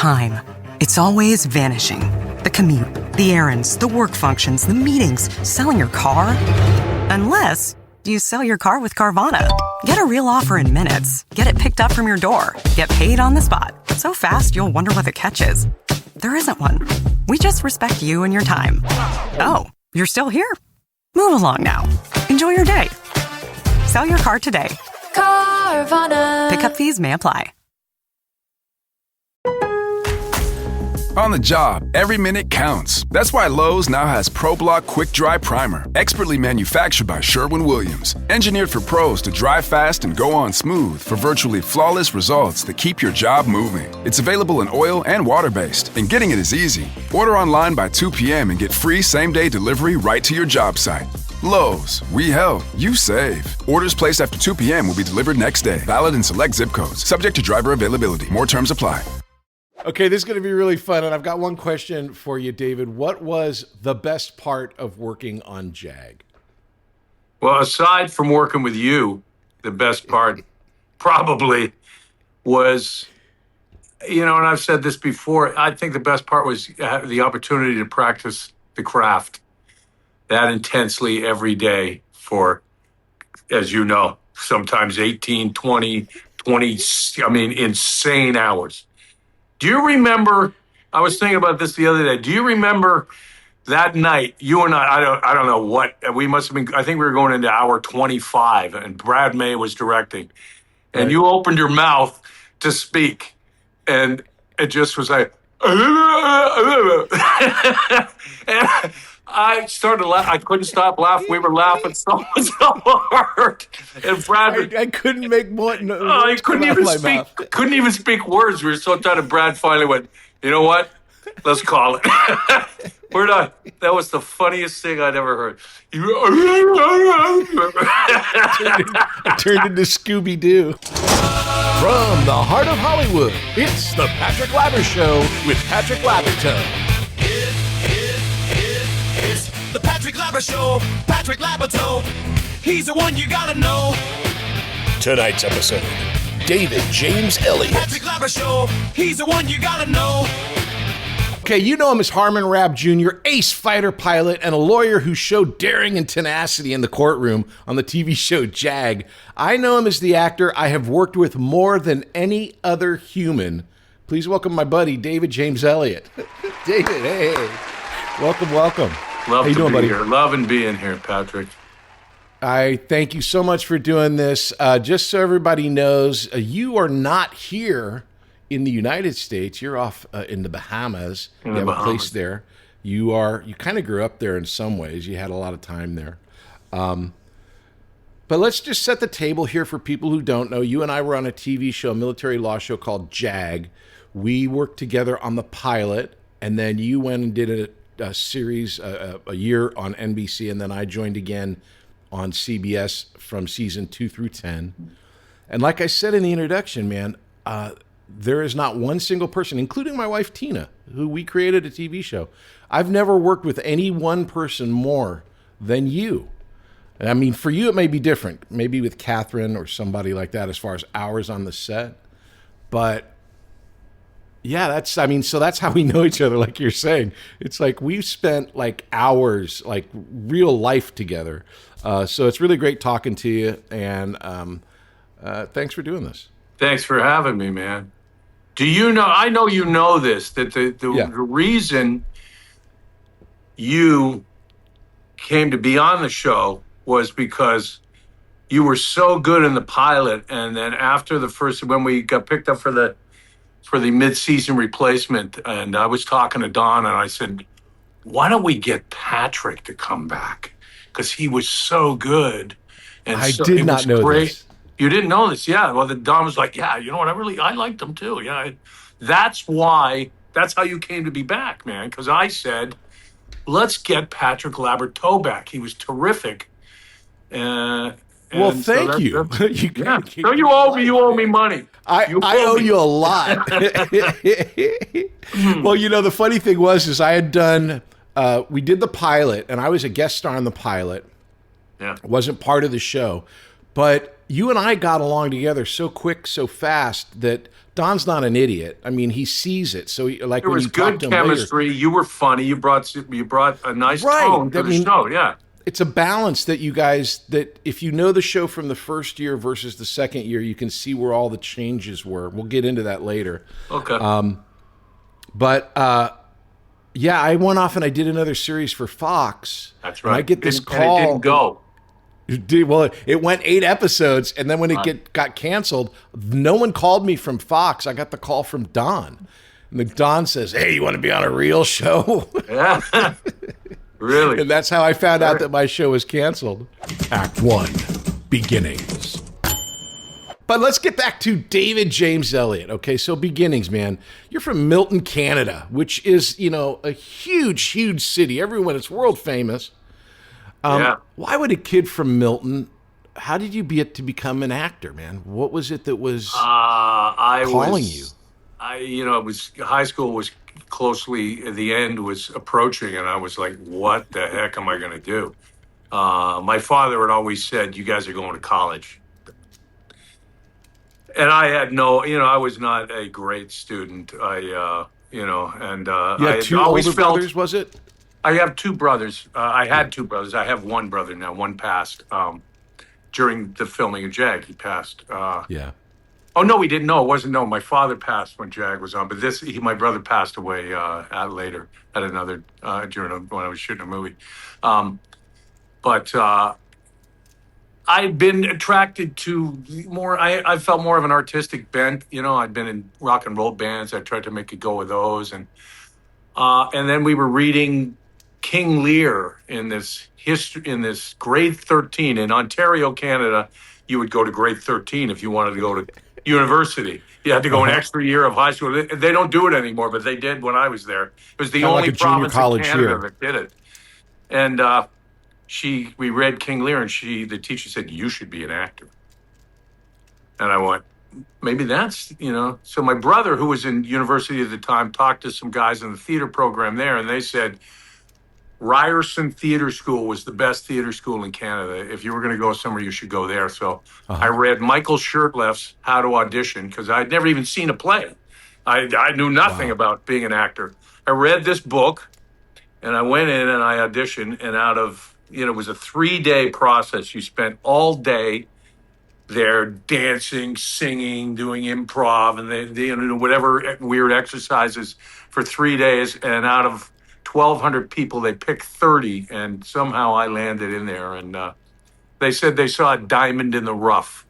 time. It's always vanishing. The commute, the errands, the work functions, the meetings, selling your car. Unless you sell your car with Carvana. Get a real offer in minutes. Get it picked up from your door. Get paid on the spot. So fast, you'll wonder what the catch is. There isn't one. We just respect you and your time. Oh, you're still here? Move along now. Enjoy your day. Sell your car today. Carvana. Pickup fees may apply. On the job, every minute counts. That's why Lowe's now has ProBlock Quick Dry Primer, expertly manufactured by Sherwin-Williams. Engineered for pros to dry fast and go on smooth for virtually flawless results that keep your job moving. It's available in oil and water-based, and getting it is easy. Order online by 2 p.m. and get free same-day delivery right to your job site. Lowe's, we help, you save. Orders placed after 2 p.m. will be delivered next day. Valid in select zip codes. Subject to driver availability. More terms apply. Okay, this is going to be really fun, and I've got one question for you, David. What was the best part of working on JAG? Well, aside from working with you, the best part probably was, and I've said this before, I think the best part was the opportunity to practice the craft that intensely every day for, as you know, sometimes 18, 20, insane hours. Do you remember, I was thinking about this the other day, do you remember that night, you and I don't know what, we must have been, I think we were going into hour 25, and Brad May was directing, and you opened your mouth to speak, and it just was like, and I started laughing. I couldn't stop laughing. We were laughing so hard. And Brad, I couldn't make more. He couldn't even speak. Couldn't even speak words. We were so tired. And Brad finally went, "You know what? Let's call it." We're not. That was the funniest thing I'd ever heard. I turned into Scooby Doo. From the heart of Hollywood, it's the Patrick LabyorShoaux with Patrick Labyorteaux. The Patrick LabyorShoaux, Patrick Labyorteaux, he's the one you gotta know. Tonight's episode, David James Elliott. Patrick LabyorShoaux, he's the one you gotta know. Okay, you know him as Harmon Rabb Jr., ace fighter pilot, and a lawyer who showed daring and tenacity in the courtroom on the TV show JAG. I know him as the actor I have worked with more than any other human. Please welcome my buddy, David James Elliott. David, hey. Welcome. Love How you to doing, be buddy? here. Loving being here, Patrick. I thank you so much for doing this. Just so everybody knows, you are not here in the United States. You're off in the Bahamas. You have a place there. You kind of grew up there in some ways. You had a lot of time there. But let's just set the table here for people who don't know. You and I were on a TV show, a military law show called JAG. We worked together on the pilot, and then you went and did a series, a year on NBC, and then I joined again on CBS from season 2 through 10. And like I said in the introduction, man, there is not one single person, including my wife Tina, who we created a TV show. I've never worked with any one person more than you. I mean, for you it may be different, maybe with Catherine or somebody like that as far as hours on the set. But yeah, so that's how we know each other, like you're saying. It's like we've spent like hours, like real life together. So it's really great talking to you, and thanks for doing this. Thanks for having me, man. Do you know, I know you know this, that the reason you came to be on the show was because you were so good in the pilot, and then after the first, when we got picked up for the mid-season replacement, and I was talking to Don, and I said, why don't we get Patrick to come back? Because he was so good. And I did not know this. You didn't know this? Yeah. Well, Don was like, yeah, you know what? I liked him too. Yeah. That's how you came to be back, man. Because I said, let's get Patrick Labyorteaux back. He was terrific. Well, thank you. So you owe me money. I owe you a lot. Well, the funny thing was I had done, we did the pilot, and I was a guest star on the pilot. Yeah. Wasn't part of the show. But you and I got along together so quick, so fast that Don's not an idiot. I mean, he sees it. So, like, There when was you talk good to him chemistry. later, You were funny. You brought a nice Right. tone to I the mean, show. Yeah. it's a balance that you guys, that if you know the show from the first year versus the second year, you can see where all the changes were. We'll get into that later. Okay. But yeah, I went off and I did another series for Fox. That's And right. I get this And call. it didn't go. Well, it went 8 episodes, and then when it got canceled, no one called me from Fox. I got the call from Don. And the Don says, "Hey, you want to be on a real show?" Yeah. Really? And that's how I found out that my show was canceled. Act 1, beginnings. But let's get back to David James Elliott. Okay, so beginnings, man. You're from Milton, Canada, which is, a huge, huge city. Everyone, it's world famous. Yeah. Why would a kid from Milton, how did you get to become an actor, man? What was it that was calling you? It was high school was closely, the end was approaching, and I was like, what the heck am I going to do? My father had always said, you guys are going to college. And I had I was not a great student. You had two always older brothers, was it? I have two brothers. I had two brothers. I have one brother now. One passed during the filming of Jag. He passed. Yeah. Oh, no, he didn't. No, it wasn't. No, my father passed when Jag was on. But my brother passed away later at another, when I was shooting a movie. But I'd been attracted to more, I felt more of an artistic bent. I'd been in rock and roll bands. I tried to make a go of those. And then we were reading King Lear in this grade 13 in Ontario, Canada. You would go to grade 13 if you wanted to go to university. You had to go an extra year of high school. They don't do it anymore, but they did when I was there. It was the Kinda only like a junior province college in Canada year. that did it. And we read King Lear, and the teacher said, you should be an actor. And I went, maybe that's, So my brother, who was in university at the time, talked to some guys in the theater program there, and they said, Ryerson Theater School was the best theater school in Canada. If you were going to go somewhere, you should go there. So I read Michael Shirtleff's How to Audition, because I'd never even seen a play. I knew nothing about being an actor. I read this book, and I went in and I auditioned, and out of, it was a 3-day process. You spent all day there dancing, singing, doing improv, and whatever weird exercises for 3 days. And out of 1,200 people, they picked 30, and somehow I landed in there. And they said they saw a diamond in the rough.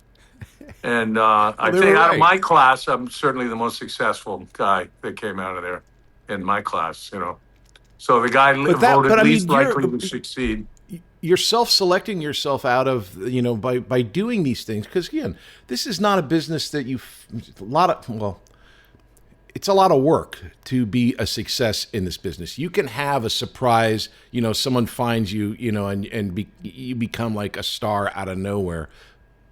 And I think out of my class, I'm certainly the most successful guy that came out of there in my class. So the guy voted least likely to succeed. You're self-selecting yourself out of, by doing these things. Because, again, this is not a business that it's a lot of work to be a success in this business. You can have a surprise, someone finds you, you become like a star out of nowhere.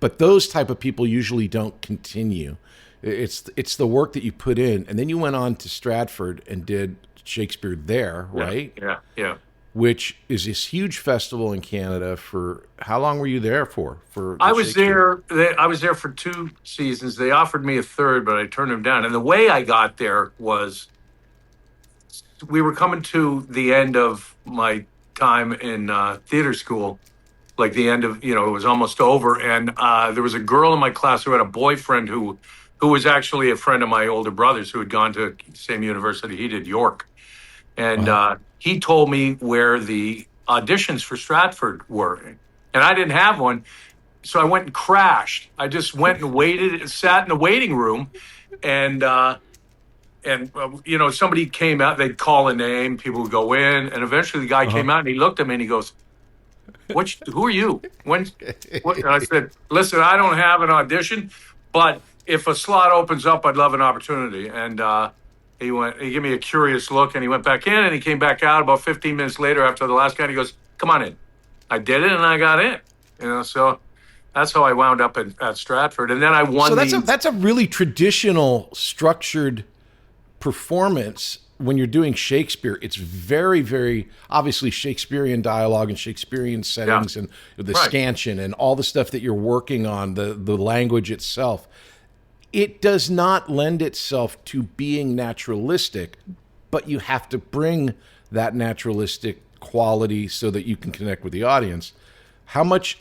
But those type of people usually don't continue. It's the work that you put in. And then you went on to Stratford and did Shakespeare there, right? Yeah. Which is this huge festival in Canada. For how long were you there for? I was there for 2 seasons. They offered me a third, but I turned them down. And the way I got there was, we were coming to the end of my time in theater school, like the end of, it was almost over. And there was a girl in my class who had a boyfriend who was actually a friend of my older brother's, who had gone to the same university he did, York. And he told me where the auditions for Stratford were. And I didn't have one. So I went and crashed. I just went and sat in the waiting room. And somebody came out, they'd call a name, people would go in. And eventually the guy came out and he looked at me and he goes, who are you? And I said, listen, I don't have an audition, but if a slot opens up, I'd love an opportunity. And he gave me a curious look, and he went back in, and he came back out about 15 minutes later after the last guy, and he goes, come on in. I did it, and I got in. So that's how I wound up at Stratford. And then I won. So that's a really traditional, structured performance. When you're doing Shakespeare, it's very, very obviously Shakespearean dialogue and Shakespearean settings and the scansion and all the stuff that you're working on, the language itself. it does not lend itself to being naturalistic, but you have to bring that naturalistic quality so that you can connect with the audience. How much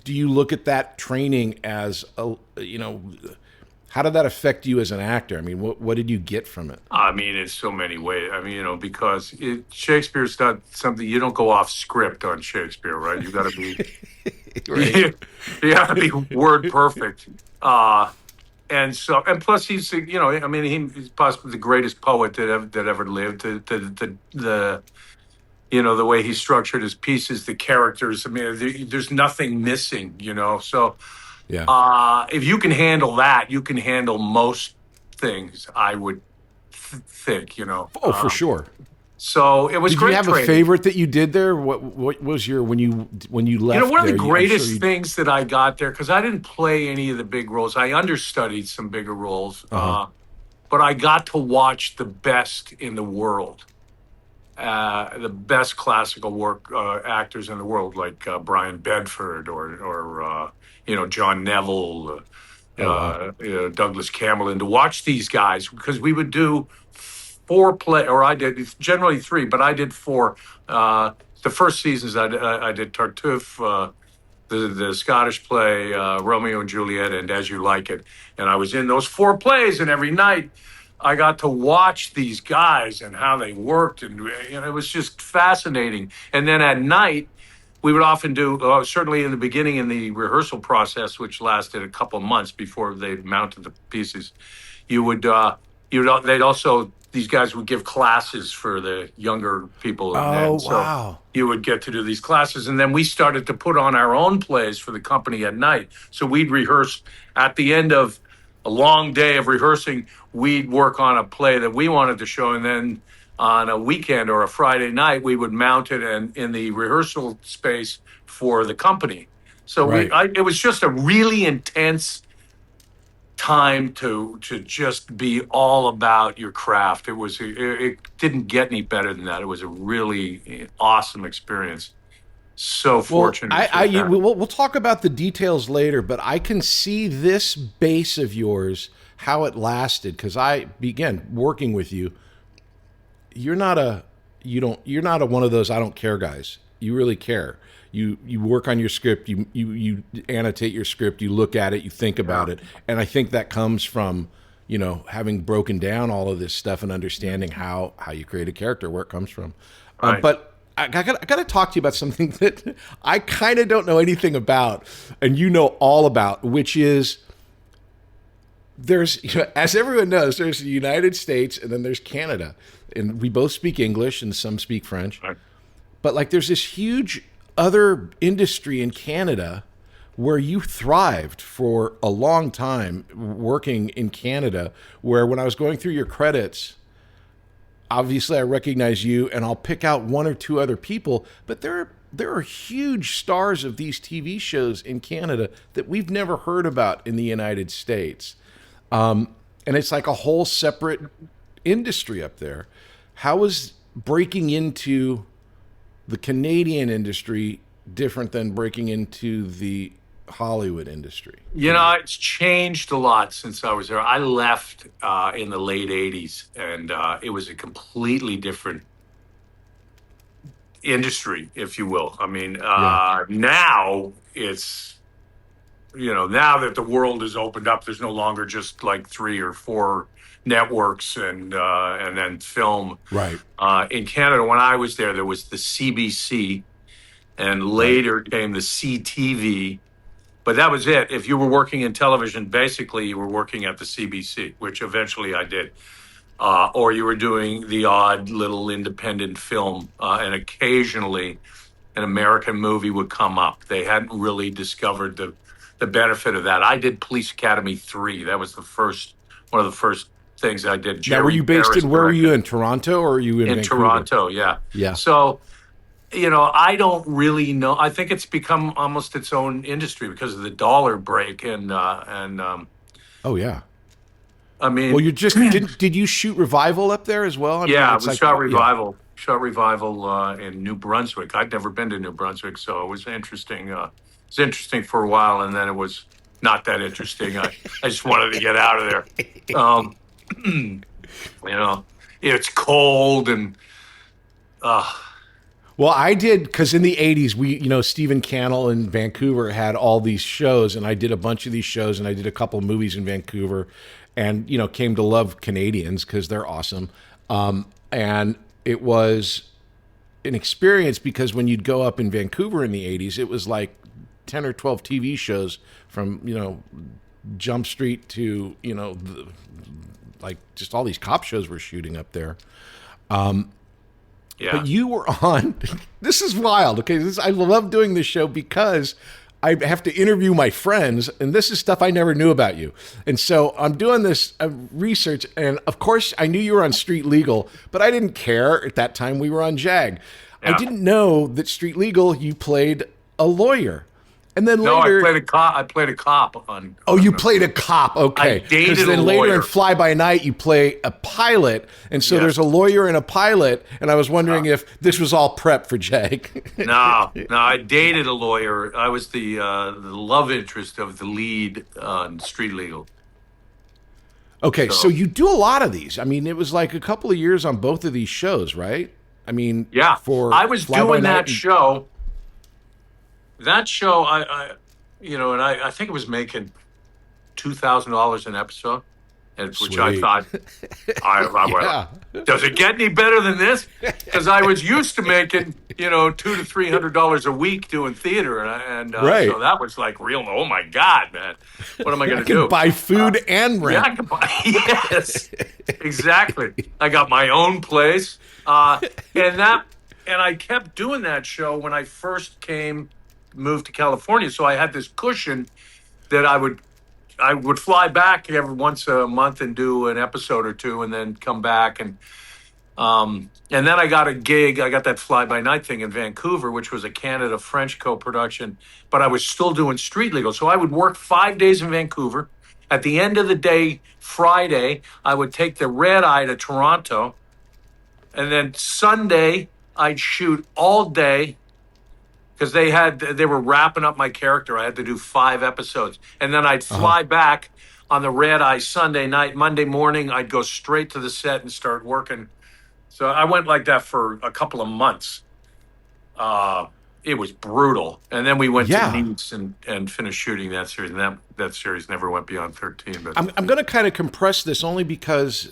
do you look at that training as how did that affect you as an actor? I mean, what did you get from it? I mean, in so many ways. I mean, because Shakespeare's not something, you don't go off script on Shakespeare, right? You got to be, Right. you got to be word perfect. And plus he's, I mean, he's possibly the greatest poet that ever lived. The the way he structured his pieces, the characters. I mean, there's nothing missing. So. Yeah. If you can handle that, you can handle most things, I would think, Oh, for sure. So it was Did great you have training. a favorite that you did there? What was your when you left? One of there, the greatest things that I got there, because I didn't play any of the big roles. I understudied some bigger roles, but I got to watch the best in the world. The best classical work actors in the world, like Brian Bedford or John Neville, Douglas Camerlin, to watch these guys, because we would do 4 play, or I did generally 3, but I did 4. The first seasons I did Tartuffe, the Scottish play, Romeo and Juliet, and As You Like It, and I was in those 4 plays, and every night I got to watch these guys and how they worked, and it was just fascinating. And then at night, we would often do, certainly in the beginning in the rehearsal process, which lasted a couple of months before they mounted the pieces, these guys would give classes for the younger people. Oh, so wow. You would get to do these classes. And then we started to put on our own plays for the company at night. So we'd rehearse at the end of a long day of rehearsing. We'd work on a play that we wanted to show, and then on a weekend or a Friday night, we would mount it in the rehearsal space for the company. So Right. it was just a really intense time to just be all about your craft. It didn't get any better than that. It was a really awesome experience. So fortunate. We'll talk about the details later, but I can see this base of yours, how it lasted, because I began working with you. You're not one of those I don't care guys. You really care. You work on your script. You annotate your script. You look at it. You think about it. And I think that comes from having broken down all of this stuff and understanding how you create a character, where it comes from. Right. But I got to talk to you about something that I kind of don't know anything about, and you know all about, which is there's, as everyone knows, there's the United States and then there's Canada, and we both speak English and some speak French. Right. But there's this huge other industry in Canada where you thrived for a long time working in Canada, where when I was going through your credits, obviously I recognize you, and I'll pick out 1 or 2 other people, but there are huge stars of these TV shows in Canada that we've never heard about in the United States. And it's like a whole separate industry up there. How is breaking into the Canadian industry different than breaking into the Hollywood industry? It's changed a lot since I was there. I left in the late 80s, and it was a completely different industry, if you will. I mean, now it's, now that the world has opened up, there's no longer just like 3 or 4 networks and then film. Right. In Canada, when I was there was the CBC, and later came the CTV. But that was it. If you were working in television, basically you were working at the CBC, which eventually I did. Or you were doing the odd little independent film, and occasionally an American movie would come up. They hadn't really discovered the benefit of that. I did Police Academy 3. That was one of the first things I did. Now, were you based in, where were you, in Toronto, or were you in Vancouver? Toronto, yeah. Yeah. So, I don't really know. I think it's become almost its own industry because of the dollar break and oh yeah. I mean, well, you just did you shoot Revival up there as well? We shot Revival. Yeah. Shot Revival in New Brunswick. I'd never been to New Brunswick, so it was interesting. It was interesting for a while, and then it was not that interesting. I just wanted to get out of there. You know, it's cold and Well, I did, because in the 80s, Stephen Cannell in Vancouver had all these shows, and I did a bunch of these shows, and I did a couple of movies in Vancouver, and, came to love Canadians because they're awesome. And it was an experience because when you'd go up in Vancouver in the 80s, it was like 10 or 12 TV shows from, Jump Street to, like just all these cop shows were shooting up there. yeah. But you were on, this is wild, okay? I love doing this show because I have to interview my friends, and this is stuff I never knew about you. And so I'm doing this research, and of course I knew you were on Street Legal, but I didn't care at that time we were on JAG. Yeah. I didn't know that Street Legal, you played a lawyer. And then later, I played a cop on. Oh, you played a cop. Okay. I dated Because then a later lawyer. in Fly By Night, you play a pilot, and so Yeah. there's a lawyer and a pilot. And I was wondering if this was all prep for Jag. No, I dated a lawyer. I was the love interest of the lead on Street Legal. Okay, so you do a lot of these. I mean, it was like a couple of years on both of these shows, right? I mean, Yeah, For I was Fly By doing Night that and- show. That show, I think it was making $2,000 an episode, which I Sweet. thought, Yeah. does it get any better than this? Because I was used to making, $200 to $300 a week doing theater, and Right. so that was like real. Oh my God, man, what am I going I to can do? buy food and rent. Yeah, I can buy. Yes, exactly. I got my own place, and I kept doing that show when I first moved to California. So I had this cushion that I would fly back every once a month and do an episode or two, and then come back and then I got a gig. I got that Fly By Night thing in Vancouver, which was a Canada-French co-production, but I was still doing Street Legal. So I would work 5 days in Vancouver. At the end of the day, Friday, I would take the red eye to Toronto, and then Sunday I'd shoot all day because they were wrapping up my character. I had to do 5 episodes, and then I'd fly back on the red eye Sunday night. Monday morning, I'd go straight to the set and start working. So I went like that for a couple of months. It was brutal, and then we went Yeah. to Nice and finished shooting that series. And that series never went beyond 13. But I'm going to kind of compress this only because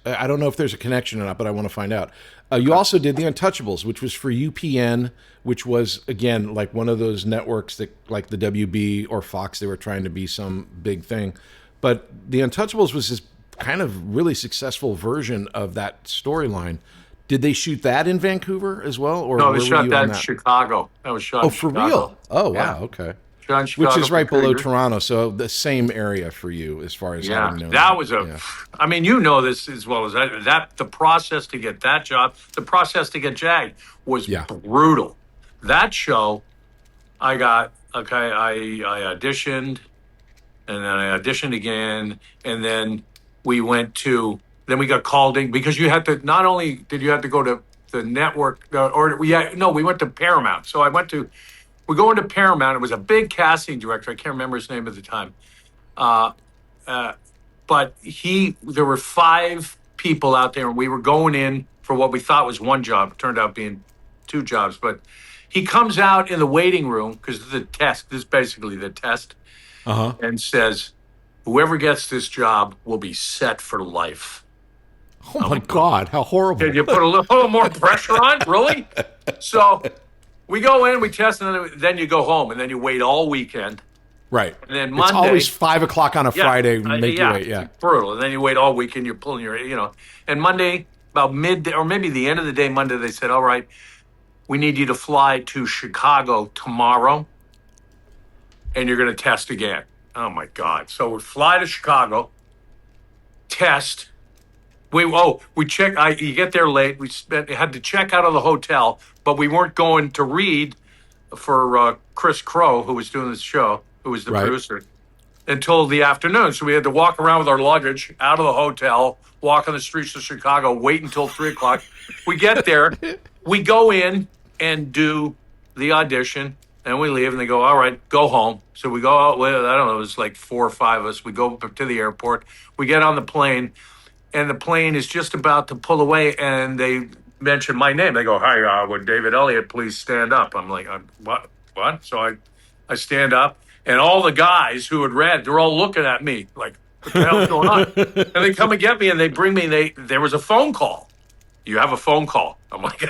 I don't know if there's a connection or not, but I want to find out. You also did The Untouchables, which was for UPN, which was, again, like one of those networks that, like the WB or Fox, they were trying to be some big thing. But The Untouchables was this kind of really successful version of that storyline. Did they shoot that in Vancouver as well? Or no, where they were shot you that on in Chicago. That was shot in for Chicago. real? Oh, Yeah. wow, okay. Shot in Chicago Which is for right below 3 years. Toronto, so the same area for you as far as Yeah, having known that it. was Yeah. I mean, you know this as well as that the process to get that job, the process to get JAG was Yeah. brutal. That show, I auditioned, and then I auditioned again, and then we got called in because you had to, not only did you have to go to the network, we went to Paramount. So we go into Paramount. It was a big casting director. I can't remember his name at the time. But there were 5 people out there, and we were going in for what we thought was one job. It turned out being 2 jobs. But he comes out in the waiting room, because this is basically the test, and says, whoever gets this job will be set for life. Oh my God, how horrible. Did you put a little more pressure on? Really? So we go in, we test, and then you go home, and then you wait all weekend. Right. And then It's Monday, always 5 o'clock on a Friday. Make you wait. Yeah. it's brutal. And then you wait all weekend. You're pulling and Monday, about midday, or maybe the end of the day, Monday, they said, all right, we need you to fly to Chicago tomorrow, and you're going to test again. Oh, my God. So we fly to Chicago, test. We check. You get there late. We had to check out of the hotel, but we weren't going to read for Chris Crow, who was doing this show, who was the producer, until the afternoon. So we had to walk around with our luggage out of the hotel, walk on the streets of Chicago, wait until 3 o'clock. We get there, we go in and do the audition, And we leave, and they go, all right, go home. So we go out with, I don't know, it was like 4 or 5 of us. We go to the airport. We get on the plane, and the plane is just about to pull away, and they mention my name. They go, hi, would David Elliott please stand up? I'm like, what? So I stand up, and all the guys who had read, they're all looking at me like, what the hell's going on? And they come and get me, and they bring me, there was a phone call. You have a phone call. I'm like,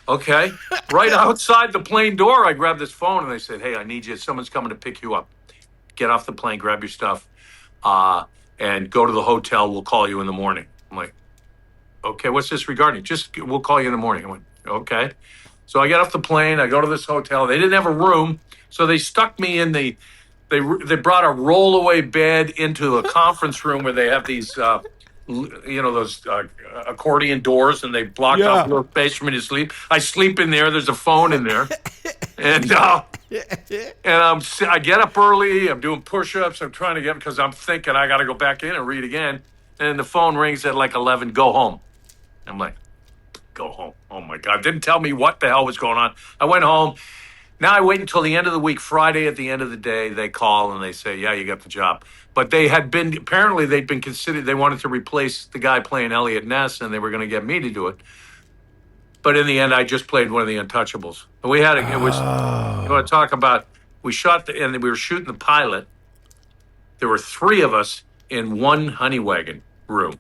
okay. Right outside the plane door, I grabbed this phone, and they said, hey, I need you. Someone's coming to pick you up. Get off the plane, grab your stuff, and go to the hotel. We'll call you in the morning. I'm like, okay, what's this regarding? We'll call you in the morning. I went, okay. So I get off the plane. I go to this hotel. They didn't have a room, so they stuck me in they brought a rollaway bed into a conference room where they have these those accordion doors, and they block off your space for me to sleep. I sleep in there. There's a phone in there, and I get up early. I'm doing push-ups. I'm trying to get because I'm thinking I got to go back in and read again. And the phone rings at like 11. Go home. I'm like, go home. Oh my God! Didn't tell me what the hell was going on. I went home. Now I wait until the end of the week. Friday at the end of the day, they call and they say, yeah, you got the job. But they'd been considered, they wanted to replace the guy playing Elliott Ness, and they were going to get me to do it. But in the end, I just played one of the Untouchables. And you want to talk about, we were shooting the pilot. There were 3 of us in one honey wagon room.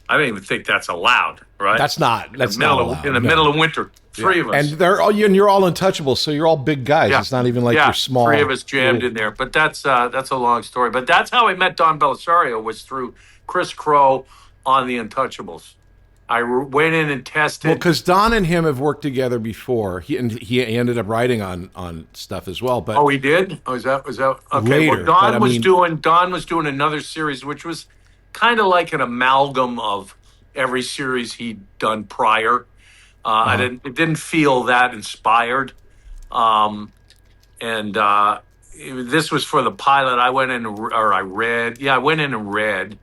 I don't even think that's allowed, right? That's not allowed. In the middle of winter, 3 of us. And you're all untouchable, so you're all big guys. Yeah. It's not even like you're small. 3 of us jammed in there. But that's a long story. But that's how I met Don Belisario, was through Chris Crow on the Untouchables. I went in and tested. Well, because Don and him have worked together before. He ended up writing on stuff as well. But he did? Oh, is that okay? Later, well, Don was doing another series, which was kind of like an amalgam of every series he'd done prior. It didn't feel that inspired. This was for the pilot. I went in and read,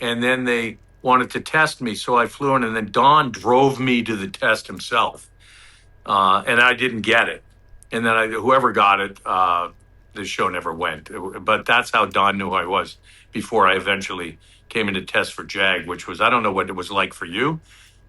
and then they wanted to test me. So I flew in, and then Don drove me to the test himself. And I didn't get it. And then whoever got it, the show never went. But that's how Don knew who I was before I eventually came into test for JAG, which was, I don't know what it was like for you,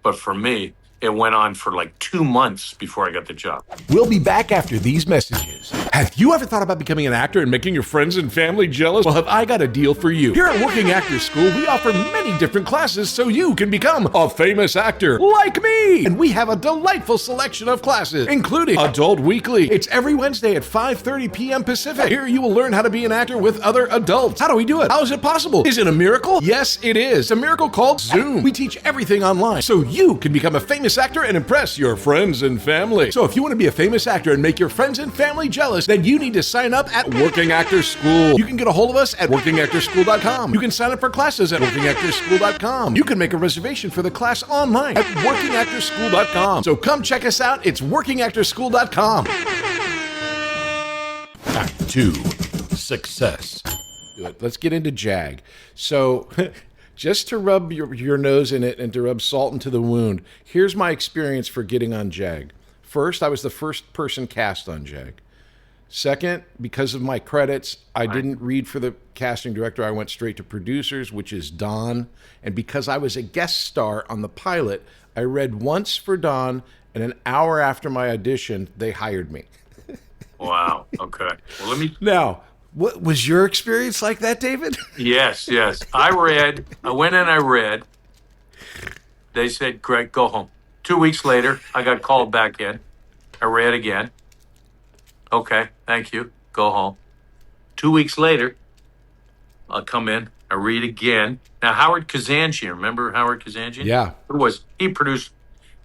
but for me, it went on for like 2 months before I got the job. We'll be back after these messages. Have you ever thought about becoming an actor and making your friends and family jealous? Well, have I got a deal for you. Here at Working Actors School, we offer many different classes so you can become a famous actor like me. And we have a delightful selection of classes, including Adult Weekly. It's every Wednesday at 5:30 p.m. Pacific. Here you will learn how to be an actor with other adults. How do we do it? How is it possible? Is it a miracle? Yes, it is. It's a miracle called Zoom. We teach everything online so you can become a famous actor and impress your friends and family. So if you want to be a famous actor and make your friends and family jealous, then you need to sign up at Working Actors School. You can get a hold of us at workingactorschool.com. You can sign up for classes at workingactorschool.com. You can make a reservation for the class online at workingactorschool.com. So come check us out. It's workingactorschool.com. Act 2, Success. Let's get into JAG. So just to rub your nose in it and to rub salt into the wound, here's my experience for getting on JAG. First, I was the first person cast on JAG. Second, because of my credits, I didn't read for the casting director. I went straight to producers, which is Don. And because I was a guest star on the pilot, I read once for Don, and an hour after my audition, they hired me. Wow. Okay. Well, Now, what was your experience like that, David? Yes. I went in, I read. They said, Greg, go home. 2 weeks later, I got called back in. I read again. Okay, thank you. Go home. 2 weeks later, I'll come in. I read again. Now, Howard Kazanjian, remember Howard Kazanjian? Yeah. He produced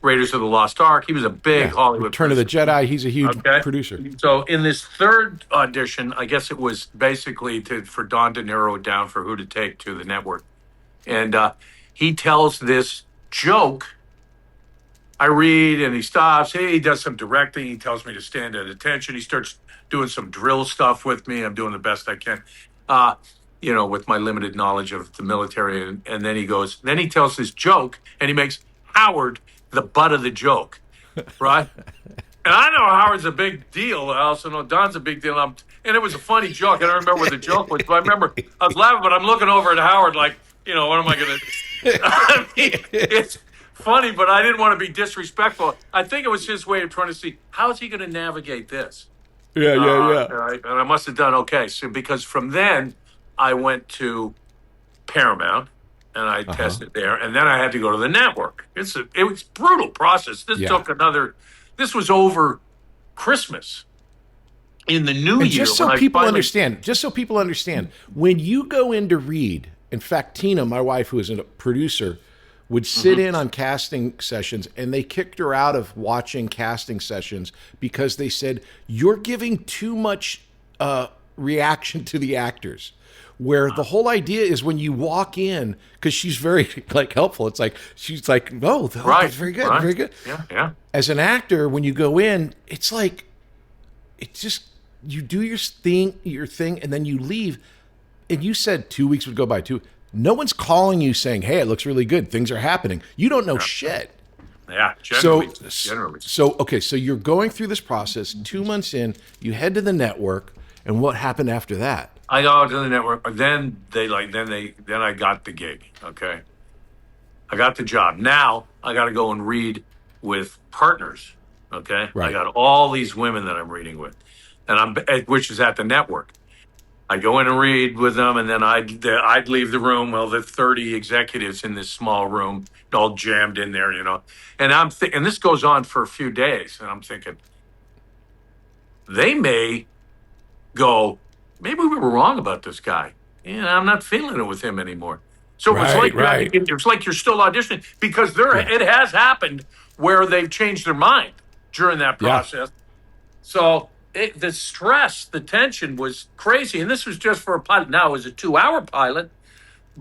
Raiders of the Lost Ark. He was a big Hollywood Return of the Jedi. He's a huge producer. So in this third audition, I guess it was basically for Don to narrow it down for who to take to the network. And he tells this joke. I read and he stops. Hey, he does some directing. He tells me to stand at attention. He starts doing some drill stuff with me. I'm doing the best I can, with my limited knowledge of the military. And then he tells this joke and he makes Howard the butt of the joke, right? And I know Howard's a big deal. I also know Don's a big deal. And it was a funny joke. I don't remember what the joke was, but I remember I was laughing, but I'm looking over at Howard like, what am I going to I mean, it's funny, but I didn't want to be disrespectful. I think it was his way of trying to see, how's he going to navigate this? Yeah. And I must have done okay. So because from then, I went to Paramount, and I tested there, and then I had to go to the network. It was a brutal process. This was over Christmas. In the new year, just so people understand, when you go in to read, in fact, Tina, my wife, who is a producer, would sit in on casting sessions, and they kicked her out of watching casting sessions because they said, you're giving too much reaction to the actors. Where the whole idea is when you walk in, because she's very helpful. It's like she's like, oh, that's very good, very good. Yeah. As an actor, when you go in, it's like you do your thing, and then you leave. And you said 2 weeks would go by too. No one's calling you saying, "Hey, it looks really good. Things are happening." You don't know shit. Yeah, generally. So you're going through this process. 2 months in, you head to the network, and what happened after that? I go to the network, but then I got the gig. Okay, I got the job. Now I got to go and read with partners. Okay, right. I got all these women that I'm reading with, which is at the network. I go in and read with them, and then I'd leave the room. Well, the 30 executives in this small room, all jammed in there, And and this goes on for a few days, and I'm thinking they may go, maybe we were wrong about this guy. I'm not feeling it with him anymore. So it's like you're still auditioning because it has happened where they've changed their mind during that process. Yeah. So the stress, the tension was crazy. And this was just for a pilot. Now it was a 2-hour pilot,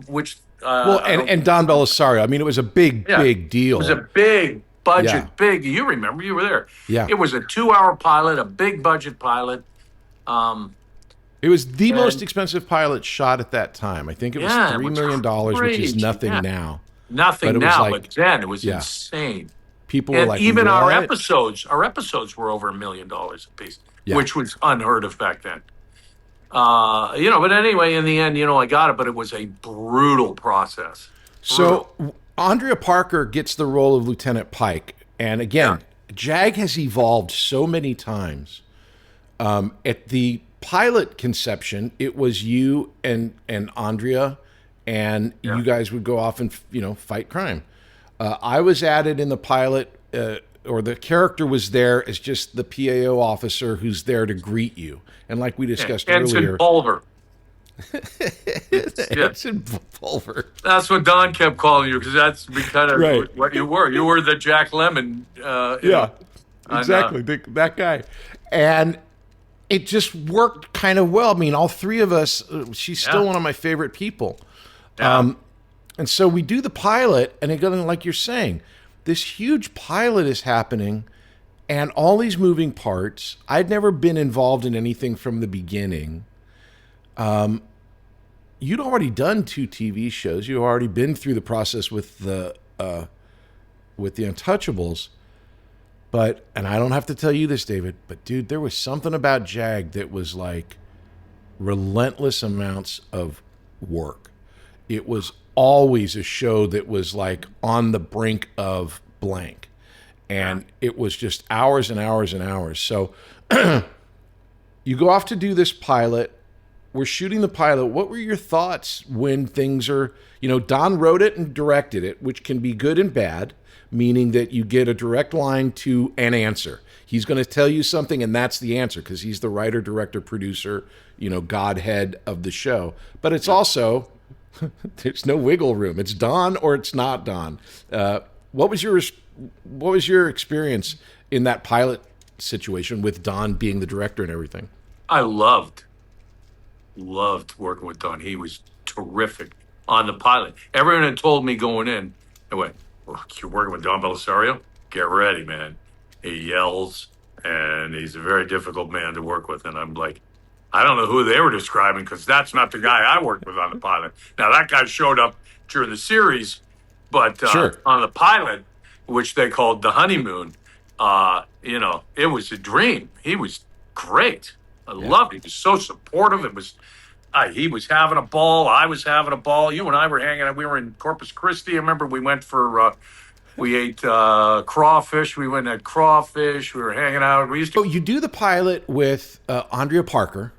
which... and Don Belisario, I mean, it was a big deal. It was a big budget, you remember, you were there. Yeah. It was a 2-hour pilot, a big budget pilot. It was the most expensive pilot shot at that time. I think it was $3 million, which is nothing now. Nothing now, but then it was insane. People were like, even our episodes were over $1 million a piece, which was unheard of back then. But anyway, in the end, I got it, but it was a brutal process. So Andrea Parker gets the role of Lieutenant Pike. And again, JAG has evolved so many times. At the pilot conception, it was you and Andrea, and you guys would go off and fight crime. I was added in the pilot, or the character was there as just the PAO officer who's there to greet you. And like we discussed earlier, Pulver. Ensign Pulver. That's what Don kept calling you because that's kind of what you were. You were the Jack Lemmon. Exactly, that guy, and it just worked kind of well. I mean, all three of us. She's still one of my favorite people. Yeah. And so we do the pilot, and again, like you're saying, this huge pilot is happening, and all these moving parts. I'd never been involved in anything from the beginning. You'd already done 2 TV shows. You'd already been through the process with the Untouchables. And I don't have to tell you this, David, but dude, there was something about JAG that was like relentless amounts of work. It was always a show that was like on the brink of blank. And it was just hours and hours and hours. So you go off to do this pilot. We're shooting the pilot. What were your thoughts when things are, Don wrote it and directed it, which can be good and bad, meaning that you get a direct line to an answer. He's going to tell you something, and that's the answer because he's the writer, director, producer, godhead of the show. But it's also, there's no wiggle room. It's Don or it's not Don. What was your experience in that pilot situation with Don being the director and everything? I loved working with Don. He was terrific on the pilot. Everyone had told me going in, I went, you're working with Don Belisario? Get ready, man. He yells, and he's a very difficult man to work with. And I'm like, I don't know who they were describing because that's not the guy I worked with on the pilot. Now, that guy showed up during the series, but on the pilot, which they called The Honeymoon, it was a dream. He was great. I loved it. He was so supportive. He was having a ball. I was having a ball. You and I were hanging out. We were in Corpus Christi. I remember we went we ate crawfish. We went at crawfish. We were hanging out. So you do the pilot with Andrea Parker.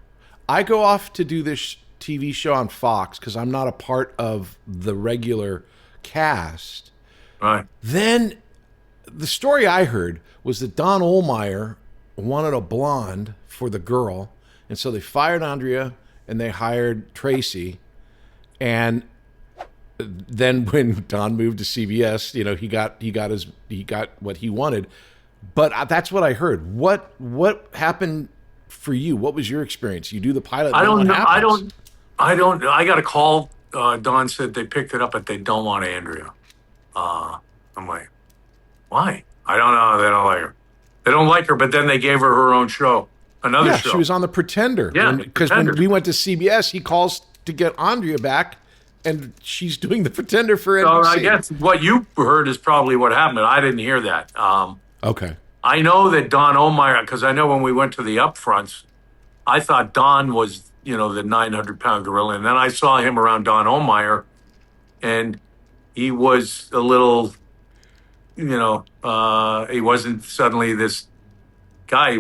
I go off to do this TV show on Fox because I'm not a part of the regular cast. Right. Then the story I heard was that Don Ohlmeyer wanted a blonde for the girl, and so they fired Andrea and they hired Tracy. And then when Don moved to CBS, he got what he wanted. But that's what I heard. What happened for you? What was your experience? You do the pilot. I don't know. I got a call. Don said they picked it up, but they don't want Andrea. I'm like, why? I don't know. They don't like her. They don't like her, but then they gave her own show, another show. She was on The Pretender. Yeah, because when we went to CBS, he calls to get Andrea back, and she's doing The Pretender for NBC. So I guess what you heard is probably what happened. I didn't hear that. Okay. I know that Don Ohlmeyer, because I know when we went to the upfronts, I thought Don was, the 900-pound gorilla. And then I saw him around Don Ohlmeyer, and he was a little, he wasn't suddenly this guy.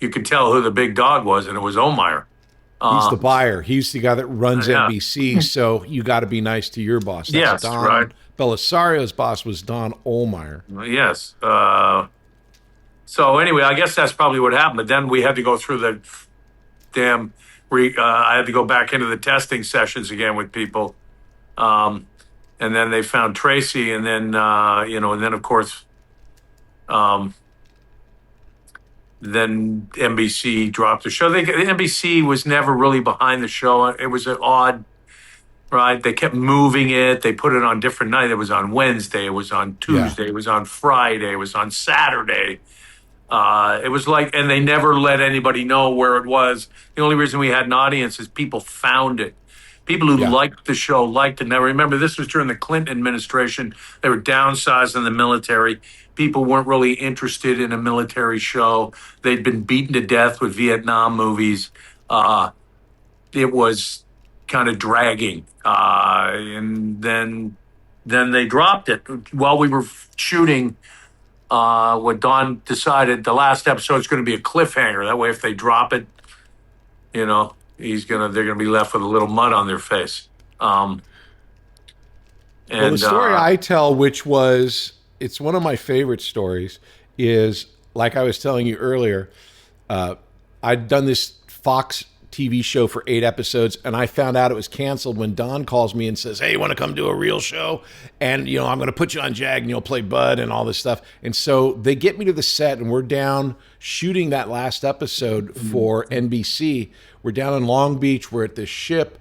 You could tell who the big dog was, and it was Ohlmeyer. He's the buyer. He's the guy that runs NBC, so you got to be nice to your boss. Yes, right. Belisario's boss was Don Ohlmeyer. Yes. So anyway, I guess that's probably what happened. But then we had to go through the damn. I had to go back into the testing sessions again with people, and then they found Tracy, and then and then of course, then NBC dropped the show. NBC was never really behind the show. It was an odd. Right, they kept moving it. They put it on different nights. It was on Wednesday. It was on Tuesday. It was on Friday. It was on Saturday. It was like, and they never let anybody know where it was. The only reason we had an audience is people found it. People who liked the show liked it. Now, remember, this was during the Clinton administration. They were downsizing the military. People weren't really interested in a military show. They'd been beaten to death with Vietnam movies. It was kind of dragging. And then they dropped it. While we were shooting, what Don decided, the last episode is going to be a cliffhanger. That way, if they drop it, they're going to be left with a little mud on their face. And the story I tell, which was, it's one of my favorite stories, is like I was telling you earlier, I'd done this Fox TV show for 8 episodes, and I found out it was canceled when Don calls me and says, "Hey, you want to come do a real show? And I'm going to put you on JAG, and you'll play Bud and all this stuff." And so they get me to the set, and we're down shooting that last episode for NBC. We're down in Long Beach. We're at this ship,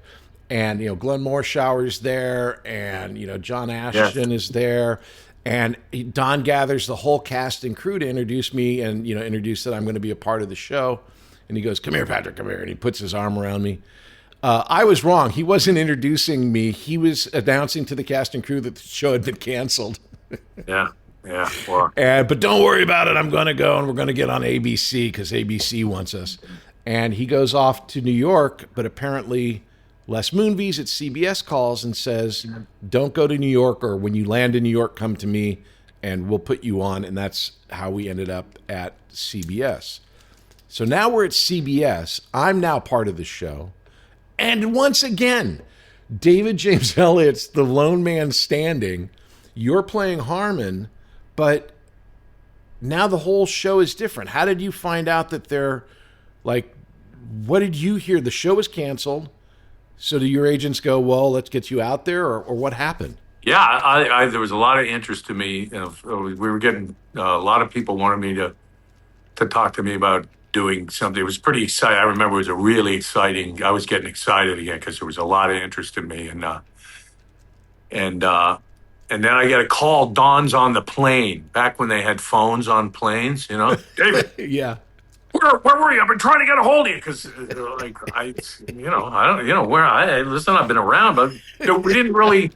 and Glenn Morshower's there, and John Ashton is there. And Don gathers the whole cast and crew to introduce me and introduce that I'm going to be a part of the show. And he goes, "Come here, Patrick, come here." And he puts his arm around me. I was wrong. He wasn't introducing me. He was announcing to the cast and crew that the show had been canceled. Yeah. Well. But don't worry about it. I'm going to go, and we're going to get on ABC because ABC wants us. And he goes off to New York, but apparently Les Moonves at CBS calls and says, "Don't go to New York, or when you land in New York, come to me, and we'll put you on." And that's how we ended up at CBS. So now we're at CBS. I'm now part of the show. And once again, David James Elliott's the lone man standing. You're playing Harmon, but now the whole show is different. How did you find out that what did you hear? The show was canceled. So do your agents go, "Well, let's get you out there," or what happened? Yeah, there was a lot of interest to me. We were getting a lot of people wanted me to talk to me about doing something. It was pretty exciting. I remember it was a really exciting. I was getting excited again because there was a lot of interest in me, and then I get a call. Don's on the plane. Back when they had phones on planes, David. Yeah. Where were you? I've been trying to get a hold of you because, listen, I've been around, but we didn't really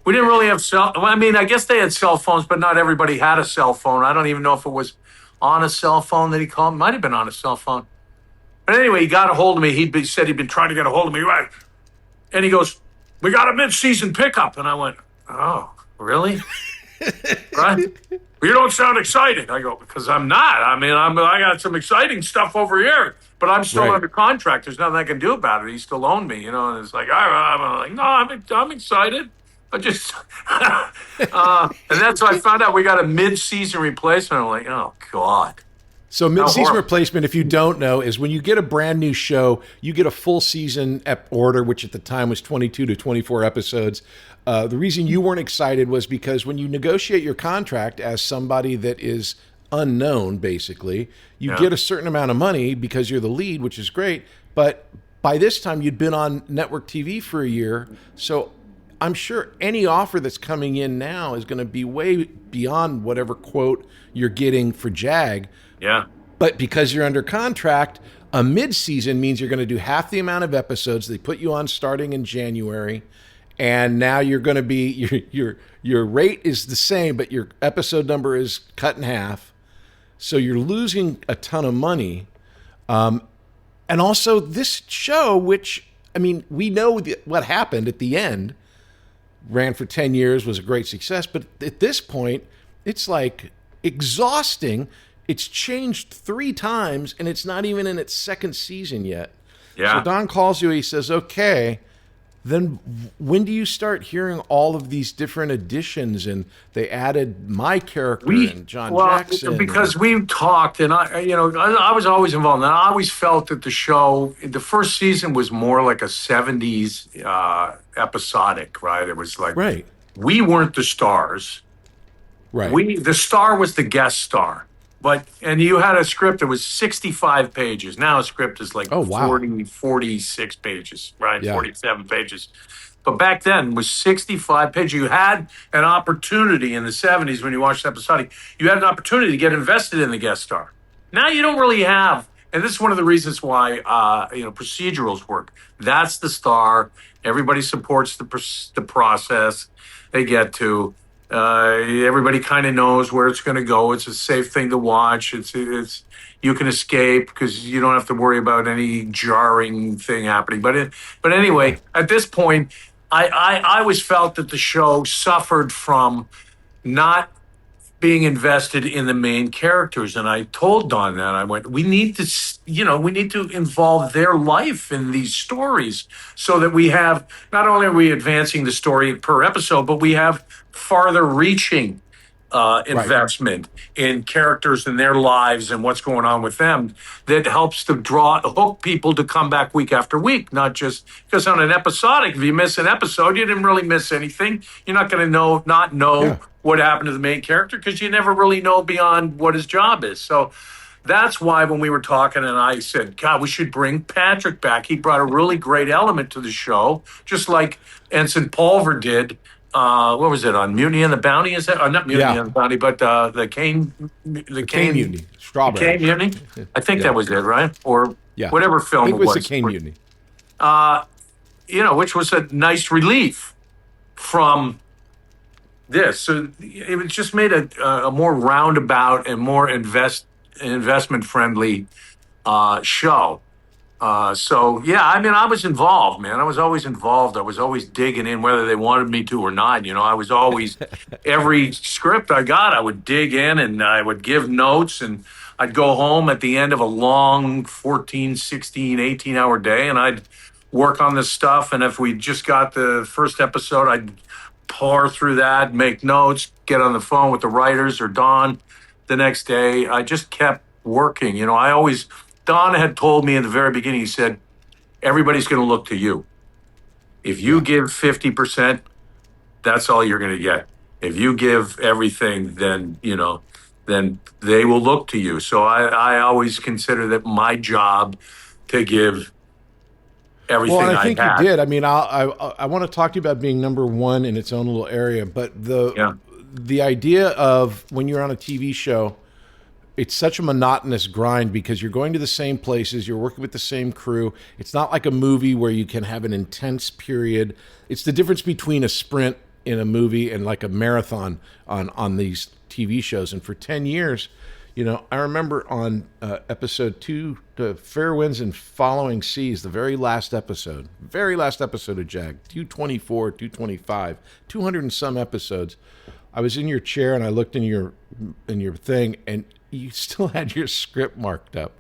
have I guess they had cell phones, but not everybody had a cell phone. I don't even know if it was on a cell phone that he called. Might have been on a cell phone. But anyway, he got a hold of me. He said he'd been trying to get a hold of me, right? And he goes, "We got a mid-season pickup." And I went, "Oh, really?" Right? "You don't sound excited." I go, "Because I'm not. I mean, I got some exciting stuff over here, but I'm still under contract. There's nothing I can do about it. He still owned me, And it's like, I'm like, no, I'm excited. I just, and that's how I found out we got a mid-season replacement. I'm like, oh God. So mid-season replacement, if you don't know, is when you get a brand new show, you get a full season order, which at the time was 22 to 24 episodes. The reason you weren't excited was because when you negotiate your contract as somebody that is unknown, basically, you get a certain amount of money because you're the lead, which is great. But by this time, you'd been on network TV for a year. So I'm sure any offer that's coming in now is going to be way beyond whatever quote you're getting for JAG. Yeah. But because you're under contract, a mid-season means you're going to do half the amount of episodes. They put you on starting in January, and now you're going to be your rate is the same, but your episode number is cut in half. So you're losing a ton of money. And also this show, which, I mean, we know what happened at the end, ran for 10 years, was a great success. But at this point, it's like exhausting. It's changed 3 times, and it's not even in its second season yet. Yeah. So Don calls you. He says, okay, then when do you start hearing all of these different additions? And they added my character and John Jackson. Because we talked, and I was always involved. And I always felt that the show, the first season was more like a 70s episodic, right? It was like, we weren't the stars. Right. The star was the guest star. And you had a script that was 65 pages. Now a script is like 46 pages, right? Yeah. 47 pages. But back then it was 65 pages. You had an opportunity in the 70s when you watched episodic. You had an opportunity to get invested in the guest star. Now you don't really have, and this is one of the reasons why procedurals work. That's the star. Everybody supports the process they get to. Everybody kind of knows where it's going to go. It's a safe thing to watch. It's you can escape because you don't have to worry about any jarring thing happening. But anyway, at this point, I always felt that the show suffered from not being invested in the main characters, and I told Don that. I went, we need to involve their life in these stories so that we have, not only are we advancing the story per episode, but we have farther reaching investment in characters and their lives and what's going on with them that helps to hook people to come back week after week, not just because on an episodic, if you miss an episode, you didn't really miss anything. You're not going to not know what happened to the main character because you never really know beyond what his job is. So that's why when we were talking and I said, God, we should bring Patrick back. He brought a really great element to the show, just like Ensign Pulver did. What was it on Mutiny and the Bounty? Is that not Mutiny and the Bounty, but the Cane Mutiny, Strawberry. Cane Mutiny. I think that was it, right? Or whatever film it was. The Cane Mutiny. Which was a nice relief from this. So it just made a more roundabout and more investment friendly show. I was involved, man. I was always involved. I was always digging in whether they wanted me to or not. I was always, every script I got, I would dig in and I would give notes, and I'd go home at the end of a long 14, 16, 18-hour day, and I'd work on this stuff. And if we just got the first episode, I'd pour through that, make notes, get on the phone with the writers or Don the next day. I just kept working. Don had told me in the very beginning, he said, everybody's going to look to you. If you give 50%, that's all you're going to get. If you give everything, then they will look to you. So I always consider that my job to give everything I think had. you did. I mean, I want to talk to you about being number one in its own little area, but the idea of when you're on a TV show, it's such a monotonous grind because you're going to the same places, you're working with the same crew. It's not like a movie where you can have an intense period. It's the difference between a sprint in a movie and like a marathon on these TV shows. And for 10 years, I remember on episode 2, the Fair Winds and Following Seas, the very last episode of Jag, 224, 225, 200 and some episodes. I was in your chair and I looked in your thing, and you still had your script marked up.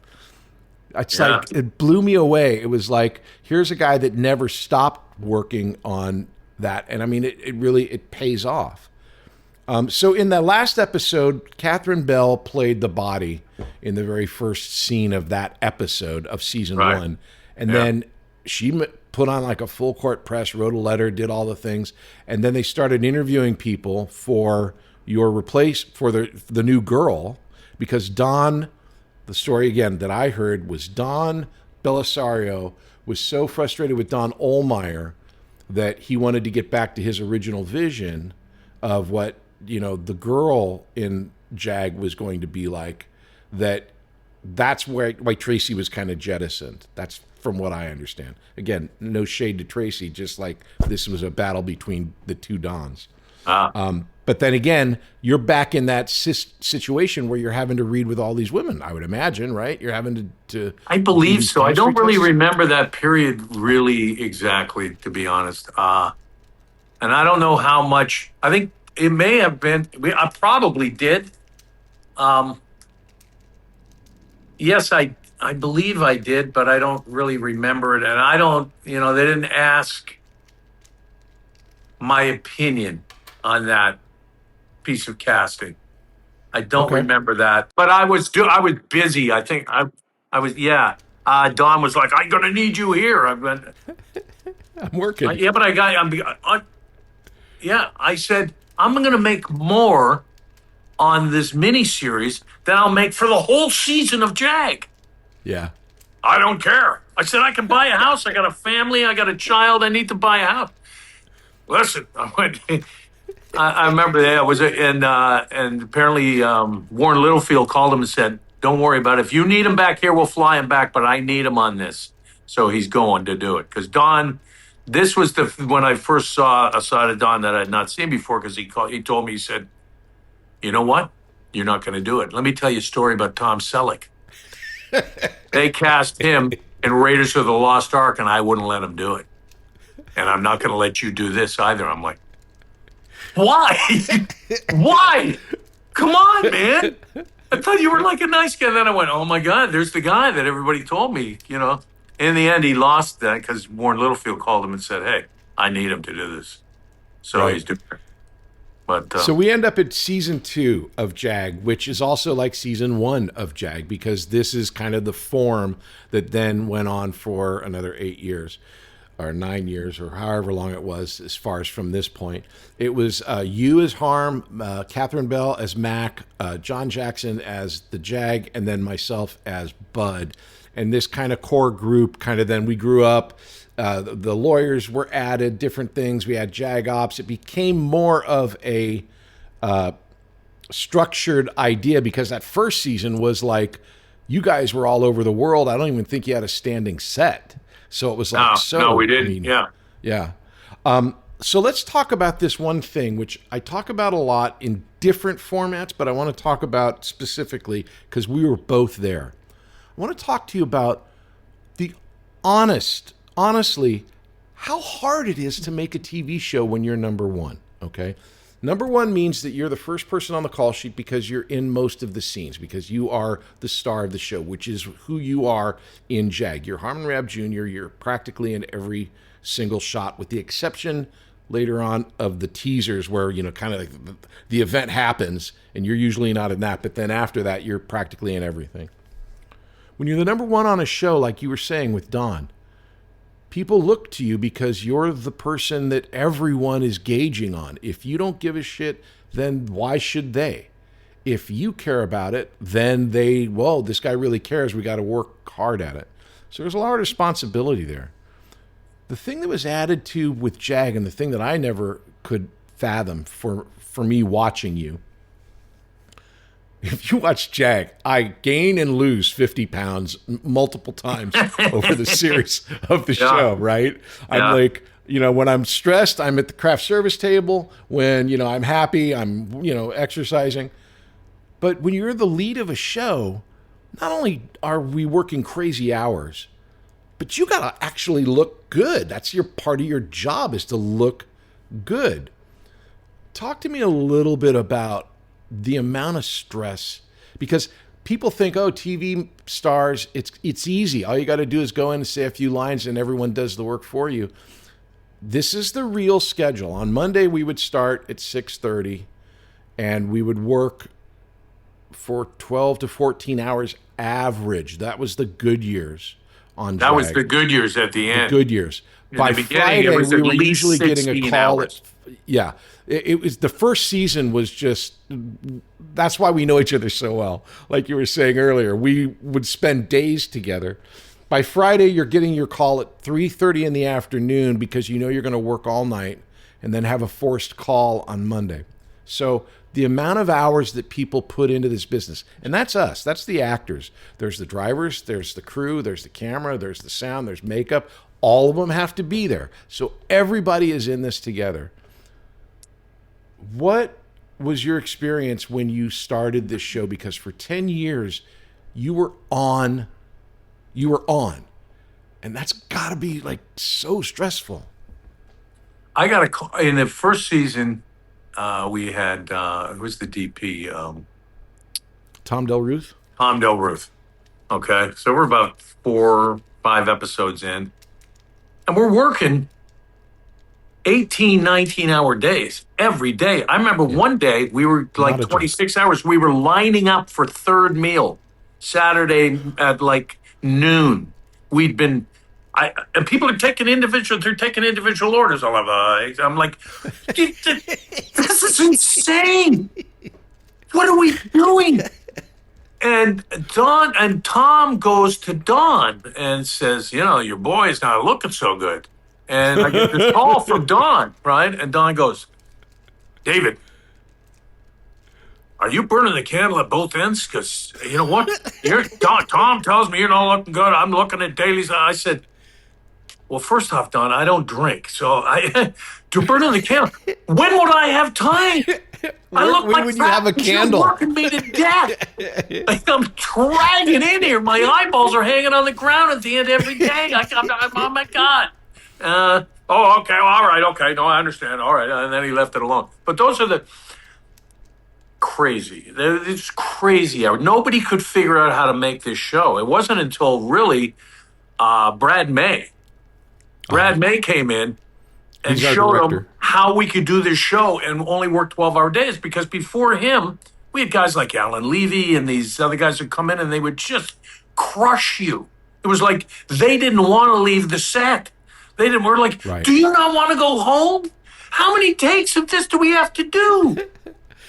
It's like, it blew me away. It was like, here's a guy that never stopped working on that. And I mean, it really pays off. So in that last episode, Catherine Bell played the body in the very first scene of that episode of season 1. And then she put on like a full court press, wrote a letter, did all the things. And then they started interviewing people for the new girl, because Don, the story again that I heard was Don Belisario was so frustrated with Don Ohlmeyer that he wanted to get back to his original vision of what, the girl in Jag was going to be like, that's why Tracy was kind of jettisoned. That's from what I understand. Again, no shade to Tracy, just like this was a battle between the two Dons. But then again, you're back in that situation where you're having to read with all these women, I would imagine, right? You're having to I believe so. I don't really remember that period really exactly, to be honest. And I don't know how much. I think it may have been. I probably did. Yes, I believe I did, but I don't really remember it. And I don't, they didn't ask my opinion on that piece of casting. I don't remember that, but I was busy. I think I was. Don was like, "I'm gonna need you here." I'm working. But I said, I'm gonna make more on this miniseries than I'll make for the whole season of Jag. Yeah. I don't care. I said, I can buy a house. I got a family. I got a child. I need to buy a house. Listen, I went. I remember that. And apparently Warren Littlefield called him and said, "Don't worry about it. If you need him back here, we'll fly him back. But I need him on this." So he's going to do it, because Don. This was when I first saw a side of Don that I had not seen before. Because he told me, he said, "You know what? You're not going to do it. Let me tell you a story about Tom Selleck." They cast him in Raiders of the Lost Ark, and I wouldn't let him do it. And I'm not going to let you do this either. I'm like, why? Why? Come on, man. I thought you were like a nice guy. Then I went, oh my God, there's the guy that everybody told me, In the end, he lost that because Warren Littlefield called him and said, "Hey, I need him to do this." So he's doing it. But so we end up at season 2 of Jag, which is also like season 1 of Jag, because this is kind of the form that then went on for another 8 years. Or 9 years, or however long it was, as far as from this point. It was you as Harm, Catherine Bell as Mac, John Jackson as the Jag, and then myself as Bud. And this kind of core group, then we grew up. The lawyers were added, different things. We had Jag Ops. It became more of a structured idea, because that first season was like, you guys were all over the world. I don't even think you had a standing set. So it was like, no, we didn't. Yeah. So let's talk about this one thing, which I talk about a lot in different formats, but I want to talk about specifically because we were both there. I want to talk to you about the honestly, how hard it is to make a TV show when you're number 1. Okay. Number 1 means that you're the first person on the call sheet because you're in most of the scenes, because you are the star of the show, which is who you are in Jag. You're Harmon Rabb Jr. You're practically in every single shot, with the exception later on of the teasers where, kind of the event happens and you're usually not in that. But then after that, you're practically in everything. When you're the number 1 on a show, like you were saying with Don, people look to you because you're the person that everyone is gauging on. If you don't give a shit, then why should they? If you care about it, then this guy really cares. We got to work hard at it. So there's a lot of responsibility there. The thing that was added to with Jag, and the thing that I never could fathom for me watching you, if you watch Jag, I gain and lose 50 pounds multiple times over the series of the show, right? I'm like, when I'm stressed, I'm at the craft service table. When, I'm happy, I'm, exercising. But when you're the lead of a show, not only are we working crazy hours, but you got to actually look good. That's your part of your job, is to look good. Talk to me a little bit about the amount of stress, because people think, oh, TV stars, it's easy. All you got to do is go in and say a few lines and everyone does the work for you. This is the real schedule. On Monday, we would start at 6:30 and we would work for 12 to 14 hours average. That was the good years on That drag. was the good years at the end. The good years. In By the beginning, Friday, it was we at were least usually getting a 16 call. hours. Yeah. It was the first season was just, that's why we know each other so well. Like you were saying earlier, we would spend days together. By Friday, you're getting your call at 3:30 in the afternoon because you know you're going to work all night and then have a forced call on Monday. So the amount of hours that people put into this business, and that's us, that's the actors. There's the drivers, there's the crew, there's the camera, there's the sound, there's makeup. All of them have to be there. So everybody is in this together. What was your experience when you started this show? Because for 10 years, you were on. And that's got to be like so stressful. I got a call in the first season. We had who was the DP? Tom Del Ruth? Tom Del Ruth. Okay, so we're about 4, 5 episodes in, and we're working 18, 19-hour days every day. I remember one day we were like 26 hours. We were lining up for third meal Saturday at like noon. We'd been, and people are taking individual orders. I'm like, this is insane. What are we doing? And Tom goes to Don and says, your boy's not looking so good. And I get this call from Don, right? And Don goes, David, are you burning the candle at both ends? Because you know what? Tom tells me you're not looking good. I'm looking at dailies. I said, well, first off, Don, I don't drink. So to burn the candle, when would I have time? I look when like would you have a candle? You're working me to death. I'm dragging in here. My eyeballs are hanging on the ground at the end every day. Oh, my God. Okay. Well, all right. Okay. No, I understand. All right. And then he left it alone. But those are the crazy. It's crazy. Nobody could figure out how to make this show. It wasn't until really Brad May. Brad May came in and showed them how we could do this show and only work 12-hour days, because before him, we had guys like Alan Levy and these other guys would come in and they would just crush you. It was like they didn't want to leave the set. We're like, right. Do you not want to go home? How many takes of this do we have to do?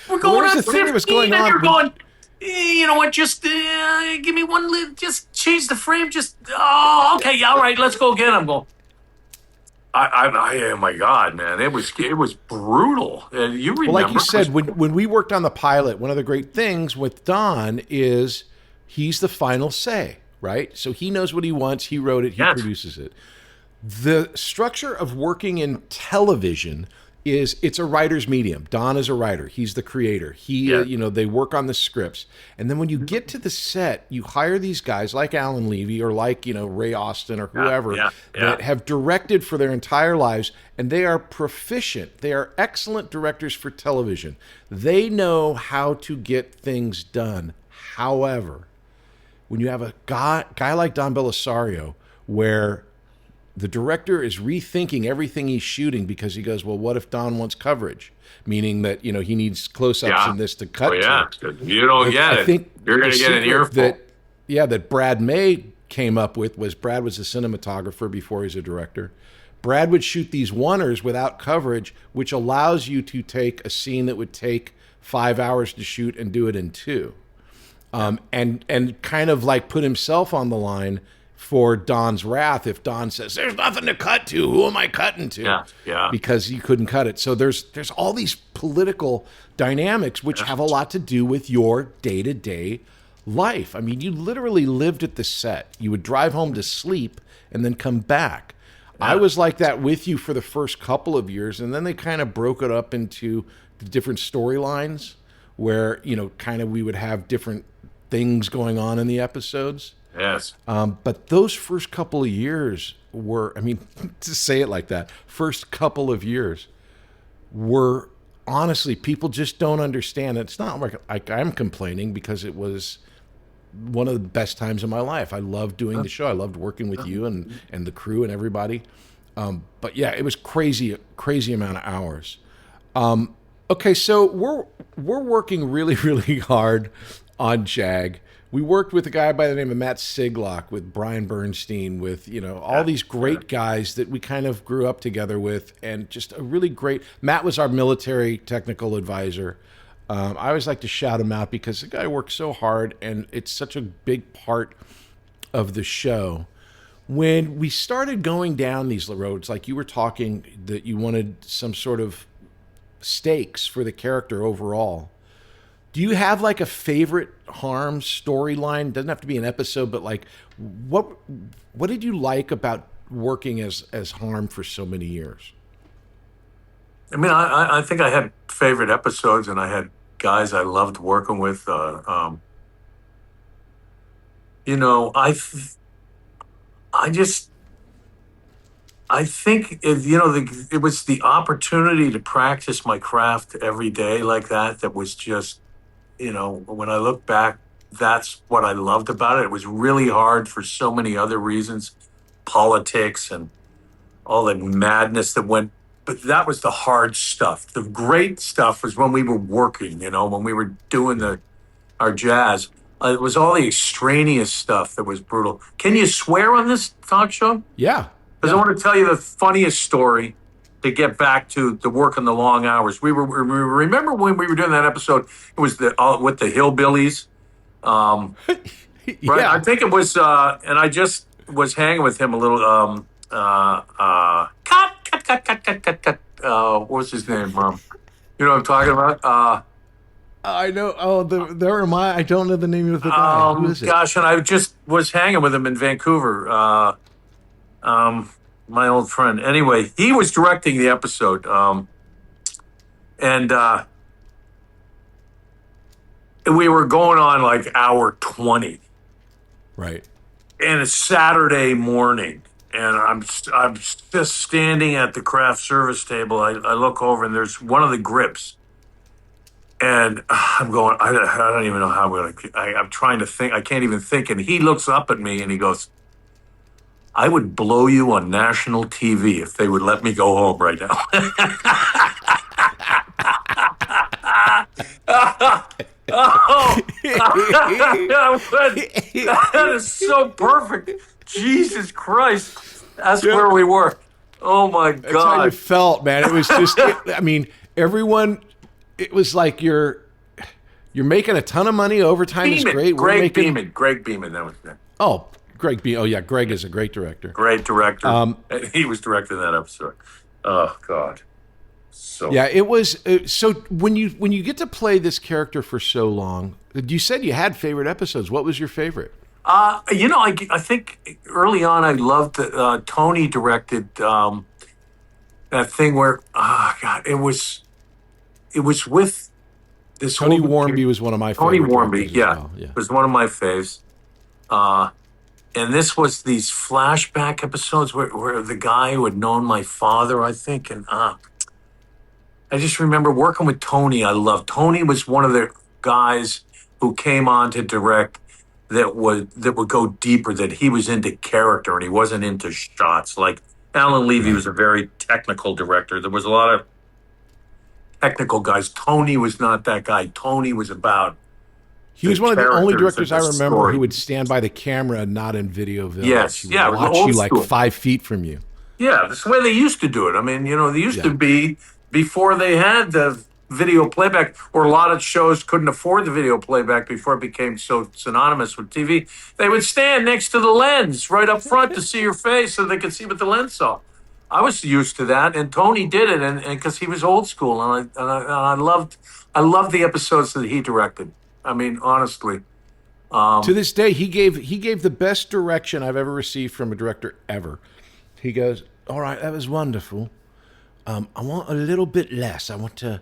We're going on 15 and you're going, you know what, just give me one, just change the frame, okay, all right, let's go again. I'm going, oh my God, man, it was brutal. You remember. Well, like you said, when we worked on the pilot, one of the great things with Don is he's the final say, right? So he knows what he wants, he wrote it, he produces it. The structure of working in television is it's a writer's medium. Don is a writer. He's the creator. They work on the scripts. And then when you get to the set, you hire these guys like Alan Levy or like, Ray Austin or whoever that have directed for their entire lives, and they are proficient. They are excellent directors for television. They know how to get things done. However, when you have a guy like Don Belisario, where the director is rethinking everything he's shooting because he goes, well, what if Don wants coverage? Meaning that, he needs close-ups in this to cut to. You don't get it. I think you're going to get an earful. That Brad May came up with was Brad was a cinematographer before he's a director. Brad would shoot these oneers without coverage, which allows you to take a scene that would take 5 hours to shoot and do it in 2. And kind of like put himself on the line for Don's wrath if Don says, there's nothing to cut to. Who am I cutting to? Yeah. Because you couldn't cut it. So there's all these political dynamics which have a lot to do with your day-to-day life. I mean, you literally lived at the set. You would drive home to sleep and then come back. I was like that with you for the first couple of years, and then they kind of broke it up into the different storylines where, kind of we would have different things going on in the episodes. Yes. But those first couple of years were, to say it like that, first couple of years were, honestly, people just don't understand. It's not like I'm complaining, because it was one of the best times of my life. I loved doing the show. I loved working with you and the crew and everybody. But yeah, it was crazy amount of hours. Okay, so we're working really, really hard on Jag. We worked with a guy by the name of Matt Siglock, with Brian Bernstein, with all these great guys that we kind of grew up together with, and just a really great. Matt was our military technical advisor. I always like to shout him out because the guy works so hard, and it's such a big part of the show. When we started going down these roads, like you were talking, that you wanted some sort of stakes for the character overall. Do you have like a favorite Harm storyline? Doesn't have to be an episode, but like, what did you like about working as Harm for so many years? I think I had favorite episodes, and I had guys I loved working with. I think it was the opportunity to practice my craft every day like that. That was just, when I look back, that's what I loved about it. It was really hard for so many other reasons, politics and all the madness that went. But that was the hard stuff. The great stuff was when we were working, when we were doing our jazz. It was all the extraneous stuff that was brutal. Can you swear on this talk show? Yeah. Because I want to tell you the funniest story to get back to the work in the long hours. Remember when we were doing that episode? It was with the hillbillies, right? Yeah. I think it was, and I just was hanging with him a little. Cut. What was his name? You know what I'm talking about? I know. Oh, there am I. I don't know the name of the guy. Who is it? Gosh, and I just was hanging with him in Vancouver. My old friend. Anyway, he was directing the episode, and we were going on like hour 20, right? And it's Saturday morning, and I'm just standing at the craft service table. I look over, and there's one of the grips. And I'm going, I don't even know how I'm trying to think. I can't even think. And he looks up at me and he goes, I would blow you on national TV if they would let me go home right now. That is so perfect. Jesus Christ. That's where we were. Oh, my God. That's how you felt, man. It was just, everyone... It was like you're making a ton of money. Overtime is great. Greg Beeman, that was his name. Oh, Greg Beeman. Oh, yeah, Greg is a great director. Great director. He was directing that episode. Oh, God. So yeah, it was. So when you get to play this character for so long, you said you had favorite episodes. What was your favorite? I think early on I loved that Tony directed that thing where, God, it was with this Tony Warmby was one of my favorite. Tony Warmby, yeah, yeah, was one of my faves. And this was these flashback episodes where the guy who had known my father, I think, and I just remember working with Tony. I loved Tony. Was one of the guys who came on to direct that would go deeper. That he was into character and he wasn't into shots. Like Alan Levy was a very technical director. There was a lot of technical guys. Tony was not that guy. Tony was about. He was one of the only directors I remember who would stand by the camera and not in video village. Yes, he would watch you like 5 feet from you. Yeah, that's the way they used to do it. I mean, they used to be, before they had the video playback, or a lot of shows couldn't afford the video playback before it became so synonymous with TV. They would stand next to the lens right up front to see your face so they could see what the lens saw. I was used to that, and Tony did it, and because he was old school, and I loved the episodes that he directed. I mean, honestly, to this day, he gave the best direction I've ever received from a director ever. He goes, "All right, that was wonderful. I want a little bit less. I want to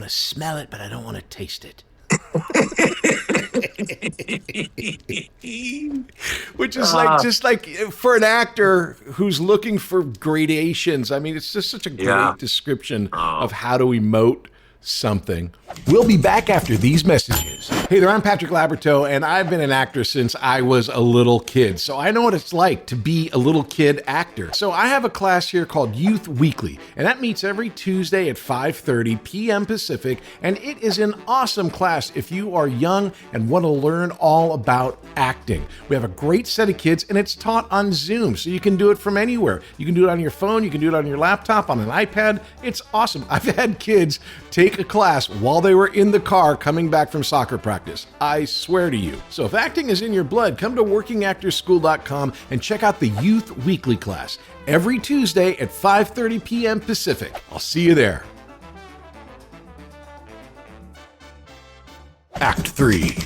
smell it, but I don't want to taste it." Which is like just like for an actor who's looking for gradations. I mean, it's just such a great description of how to emote something. We'll be back after these messages. Hey there, I'm Patrick Labyorteaux, and I've been an actor since I was a little kid, so I know what it's like to be a little kid actor. So I have a class here called Youth Weekly, and that meets every Tuesday at 5:30 p.m. Pacific, and it is an awesome class if you are young and want to learn all about acting. We have a great set of kids, and it's taught on Zoom, so you can do it from anywhere. You can do it on your phone, you can do it on your laptop, on an iPad. It's awesome. I've had kids take a class while they were in the car coming back from soccer practice. I swear to you. So if acting is in your blood, come to workingactorschool.com and check out the Youth Weekly class every Tuesday at 5:30 p.m. Pacific. I'll see you there. Act 3,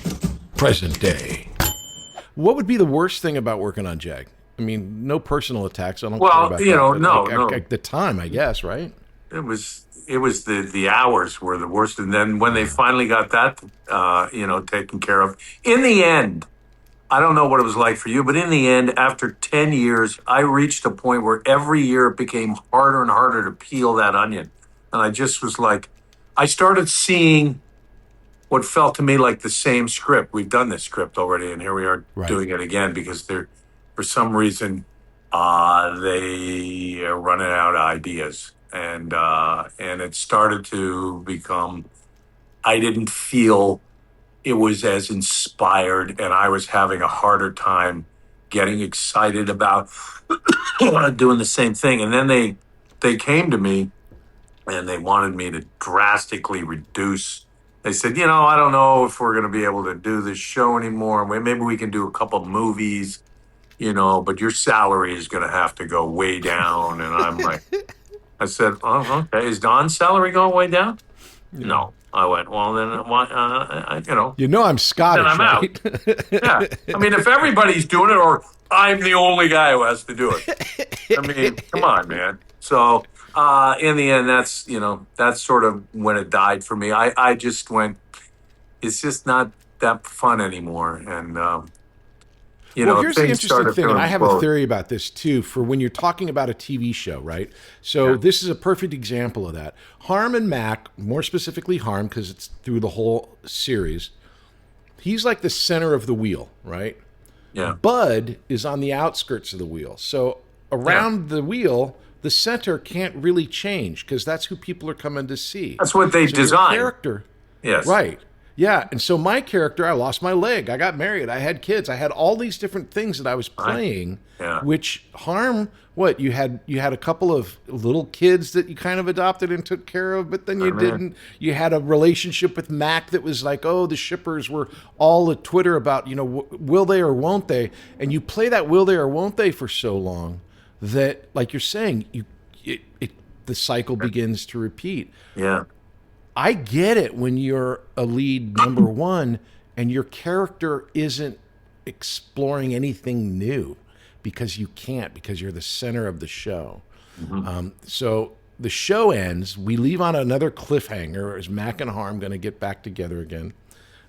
present day. What would be the worst thing about working on Jag? I mean, no personal attacks. I don't care about that. No. Like the time, I guess, right? It was the hours were the worst, and then when they finally got that taken care of, in the end, I don't know what it was like for you, but in the end, after 10 years, I reached a point where every year it became harder and harder to peel that onion, and I just was like, I started seeing what felt to me like the same script. We've done this script already, and here we are doing it again because they're, for some reason, they are running out of ideas. And it started to become, I didn't feel it was as inspired, and I was having a harder time getting excited about doing the same thing. And then they came to me and they wanted me to drastically reduce. They said, I don't know if we're going to be able to do this show anymore. Maybe we can do a couple movies, but your salary is going to have to go way down. And I'm like... I said, oh, okay. Is Don's salary going way down? Yeah. No. I went, well, then, I'm Scottish, then I'm right? out. Yeah. I mean, if everybody's doing it, or I'm the only guy who has to do it. I mean, come on, man. So, in the end, that's sort of when it died for me. I just went, it's just not that fun anymore. And, here's the interesting thing, and I have a theory about this too, for when you're talking about a TV show, right? So this is a perfect example of that. Harm and Mac, more specifically Harm, because it's through the whole series, he's like the center of the wheel, right? Yeah. Bud is on the outskirts of the wheel. So around the wheel, the center can't really change because that's who people are coming to see. That's what they designed. Character. Yes. Right. Yeah, and so my character, I lost my leg, I got married, I had kids, I had all these different things that I was playing, which Harm, you had a couple of little kids that you kind of adopted and took care of, but then you didn't. You had a relationship with Mac that was like, the shippers were all at Twitter about, will they or won't they? And you play that will they or won't they for so long that, like you're saying, the cycle begins to repeat. Yeah. I get it when you're a lead number one and your character isn't exploring anything new because you can't, because you're the center of the show. Mm-hmm. So the show ends. We leave on another cliffhanger. Is Mac and Harm going to get back together again?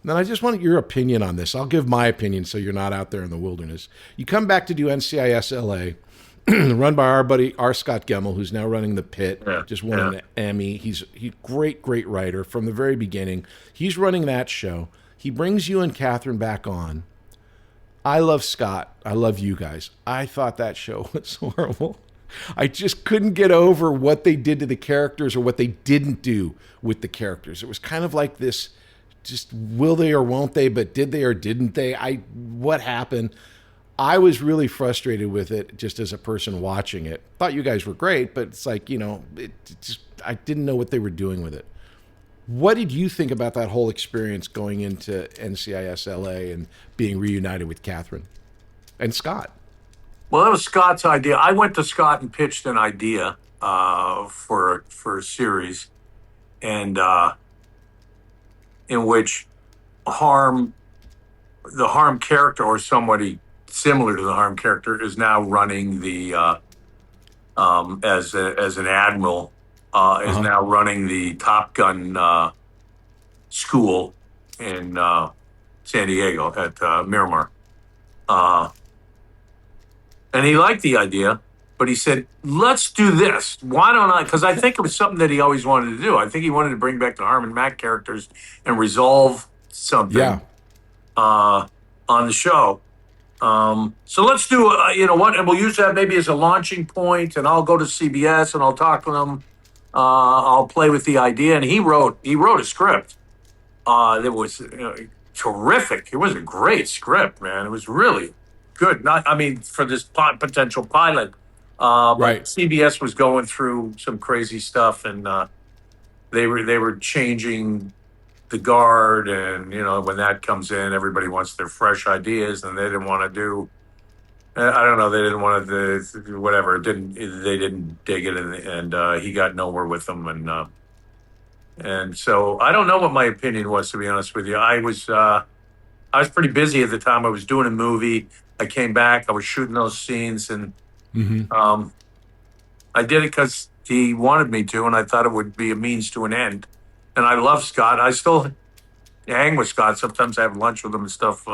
And then I just want your opinion on this. I'll give my opinion so you're not out there in the wilderness. You come back to do NCIS LA, run by our buddy R. Scott Gemmell, who's now running The Pit, just won an Emmy. He's great writer from the very beginning. He's running that show. He brings you and Catherine back on. I love Scott. I love you guys. I thought that show was horrible. I just couldn't get over what they did to the characters or what they didn't do with the characters. It was kind of like this, just will they or won't they, but did they or didn't they? What happened? I was really frustrated with it just as a person watching it. Thought you guys were great, but it's like, I didn't know what they were doing with it. What did you think about that whole experience going into NCIS LA and being reunited with Catherine and Scott? Well, that was Scott's idea. I went to Scott and pitched an idea for a series, and in which the Harm character, or somebody similar to the Harm character, is now running the as an admiral, is now running the Top Gun school, in San Diego at Miramar. And he liked the idea, but he said, let's do this. Why don't I? Because I think it was something that he always wanted to do. I think he wanted to bring back the Harmon Mack characters and resolve something on the show. So let's do, what, and we'll use that maybe as a launching point, and I'll go to CBS and I'll talk to them. I'll play with the idea. And he wrote a script that was terrific. It was a great script, man. It was really good. For this potential pilot. But CBS was going through some crazy stuff, and they were changing the guard, and when that comes in, everybody wants their fresh ideas, and they didn't want to do. I don't know. They didn't want to do whatever. They didn't dig it, and he got nowhere with them, and so I don't know what my opinion was, to be honest with you. I was pretty busy at the time. I was doing a movie. I came back. I was shooting those scenes, and I did it because he wanted me to, and I thought it would be a means to an end. And I love Scott. I still hang with Scott. Sometimes I have lunch with him and stuff.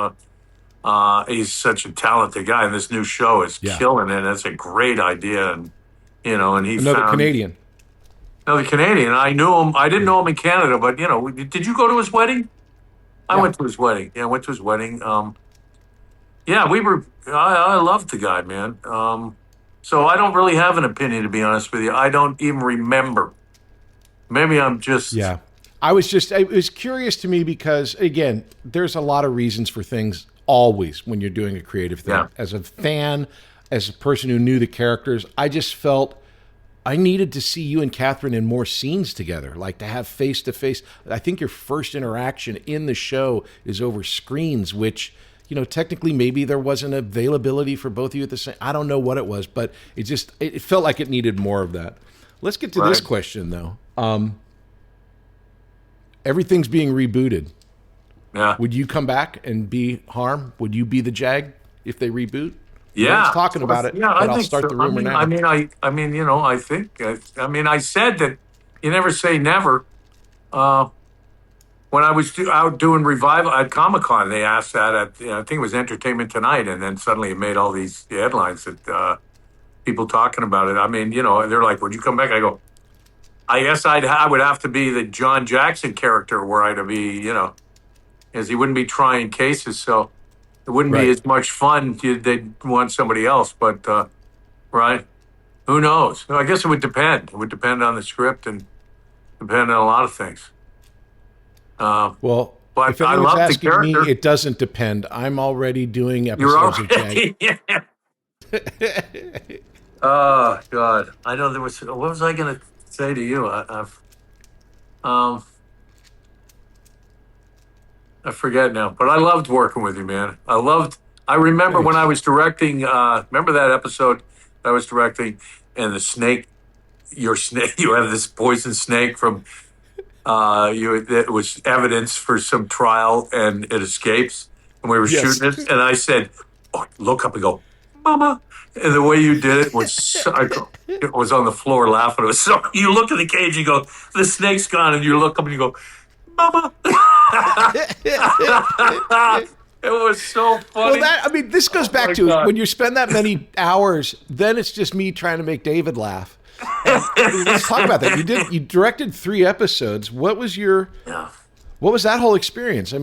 He's such a talented guy, and this new show is killing it. It's a great idea, and and he another Canadian. Another Canadian. I knew him. I didn't know him in Canada, but did you go to his wedding? I went to his wedding. Yeah, I went to his wedding. We were. I loved the guy, man. So I don't really have an opinion, to be honest with you. I don't even remember. Maybe I'm just. Yeah. It was curious to me because, again, there's a lot of reasons for things always when you're doing a creative thing. Yeah. As a fan, as a person who knew the characters, I just felt I needed to see you and Catherine in more scenes together, like to have face-to-face. I think your first interaction in the show is over screens, which, technically maybe there wasn't availability for both of you at the same. I don't know what it was, but it felt like it needed more of that. Let's get to this question, though. Everything's being rebooted. Yeah. Would you come back and be Harm? Would you be the Jag if they reboot? Yeah. Nobody's talking about it, but I'll start the rumor now. I said that you never say never. When I was out doing Revival at Comic-Con, they asked that I think it was Entertainment Tonight, and then suddenly it made all these headlines that people talking about it. They're like, would you come back? I go, I guess I would have to be the John Jackson character where I'd be, as he wouldn't be trying cases, so it wouldn't be as much fun. They'd want somebody else, but who knows? I guess it would depend. It would depend on the script and depend on a lot of things. But if I anyone's love the asking character. me, it doesn't depend. I'm already doing episodes of Jag. Oh God! I know there was. What was I going to say to you? I forget now. But I loved working with you, man. I remember when I was directing. Remember that episode I was directing, and the snake. Your snake. You have this poison snake from. It was evidence for some trial, and it escapes. And we were shooting it, and I said, "Oh, look up and go, Mama." And the way you did it was, it was on the floor laughing. It was so. You look at the cage, you go, "The snake's gone," and you look up and you go, "Mama." It was so funny. Well, this goes back to when you spend that many hours. Then it's just me trying to make David laugh. Let's talk about that. You directed 3 episodes. What was that whole experience? I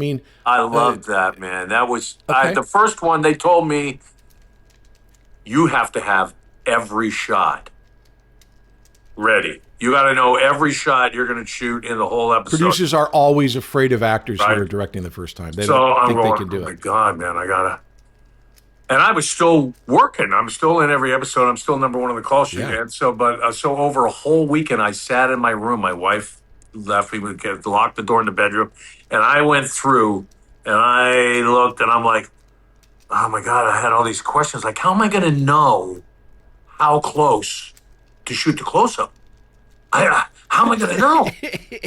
loved that, man. That was the first one. They told me you have to have every shot ready. You got to know every shot you're going to shoot in the whole episode. Producers are always afraid of actors who are directing the first time. They don't think they can do it. Oh my God, man, I gotta. And I was still working. I'm still in every episode. I'm still number 1 on the call sheet. Yeah. And so over a whole weekend, I sat in my room. My wife left me, locked the door in the bedroom, and I went through and I looked, and I'm like, oh my God, I had all these questions. Like, how am I going to know how close to shoot the close-up? How am I going to know?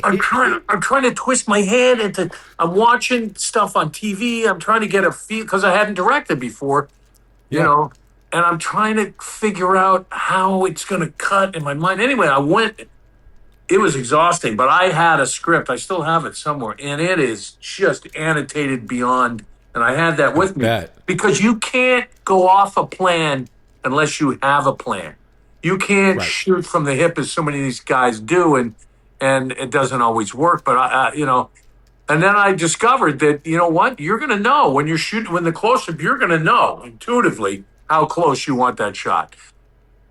I'm trying to twist my head I'm watching stuff on TV. I'm trying to get a feel because I hadn't directed before, you know, and I'm trying to figure out how it's going to cut in my mind. Anyway, I went it was exhausting. But I had a script. I still have it somewhere, and it is just annotated beyond. And I had that with me because you can't go off a plan unless you have a plan. You can't shoot from the hip as so many of these guys do, and it doesn't always work. But and then I discovered that you're going to know when you're shooting, when the close-up, you're going to know intuitively how close you want that shot.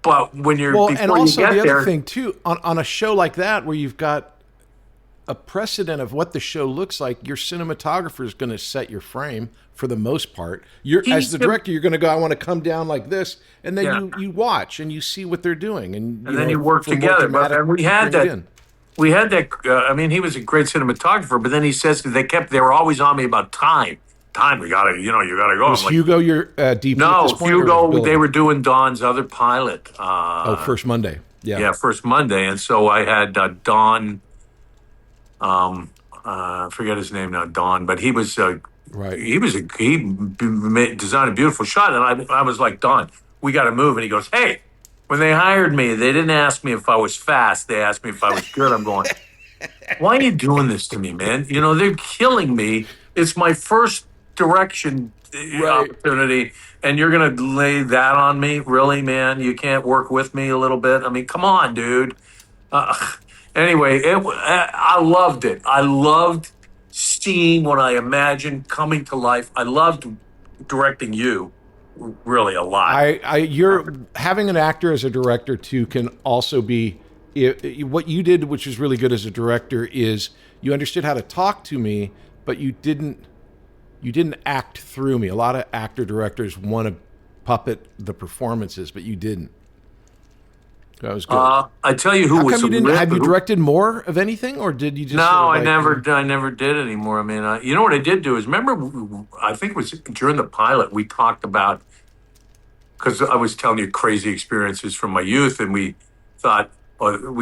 But when you're and also the other thing too, on a show like that where you've got a precedent of what the show looks like, your cinematographer is going to set your frame for the most part. As the director, you're going to go, I want to come down like this, and then you watch and you see what they're doing, and then you work together. But we had that. We had that. He was a great cinematographer, but then he says they were always on me about time. We gotta, you gotta go. Was Hugo your DP? No, Hugo. They were doing Don's other pilot. First Monday. Yeah, First Monday, and so I had Don. I forget his name now, Don, but he was he designed a beautiful shot, and I was like, Don, we got to move, and he goes, hey. When they hired me, they didn't ask me if I was fast. They asked me if I was good. I'm going, why are you doing this to me, man? They're killing me. It's my first direction opportunity, and you're going to lay that on me? Really, man? You can't work with me a little bit? I mean, come on, dude. Anyway, I loved it. I loved seeing what I imagined coming to life. I loved directing you. Really a lot. You're having an actor as a director too can also be what you did, which was really good as a director, is you understood how to talk to me, but you didn't act through me. A lot of actor directors want to puppet the performances, but you didn't. That was good. I tell you who was. Have you directed more of anything, or did you just? No, I never did anymore. I mean, you know what I did do is remember. I think it was during the pilot we talked about, because I was telling you crazy experiences from my youth, and we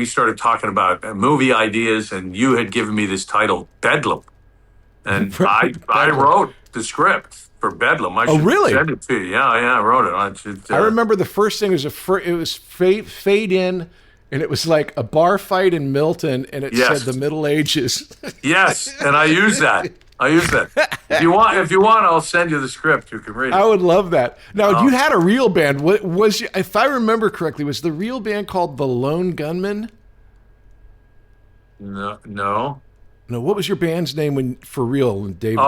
started talking about movie ideas, and you had given me this title, Bedlam, and I wrote the script for Bedlam. Really? Send it to you. Yeah, I wrote it. I remember the first thing was it was fade in, and it was like a bar fight in Milton, and it said the Middle Ages. Yes, and I use that. If you want, I'll send you the script. You can read it. I would love that. Now, you had a real band. What was, if I remember correctly, was the real band called the Lone Gunmen? No. No. What was your band's name for real? David.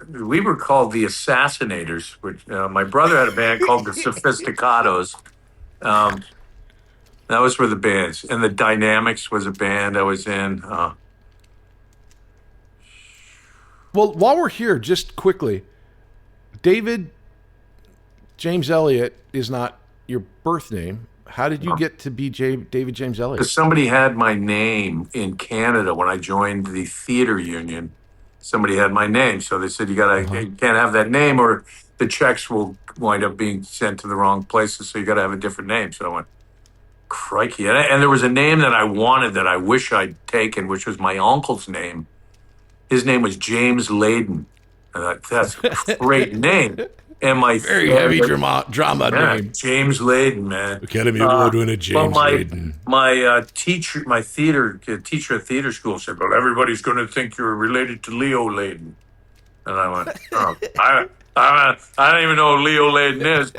We were called the Assassinators, which my brother had a band called the Sophisticados. That was for the bands. And the Dynamics was a band I was in. Well, while we're here, just quickly, David James Elliott is not your birth name. How did you get to be David James Elliott? Because somebody had my name in Canada when I joined the theater union. Somebody had my name, so they said you can't have that name, or the checks will wind up being sent to the wrong places. So you got to have a different name. So I went, crikey! And there was a name that I wanted that I wish I'd taken, which was my uncle's name. His name was James Layden. That's a great name. And my very heavy drama name, James Layden, man. Academy Award winner James Layden. My teacher, teacher at theater school said, "Well, everybody's going to think you're related to Leo Layden." And I went, "Oh, I don't even know who Leo Layden is,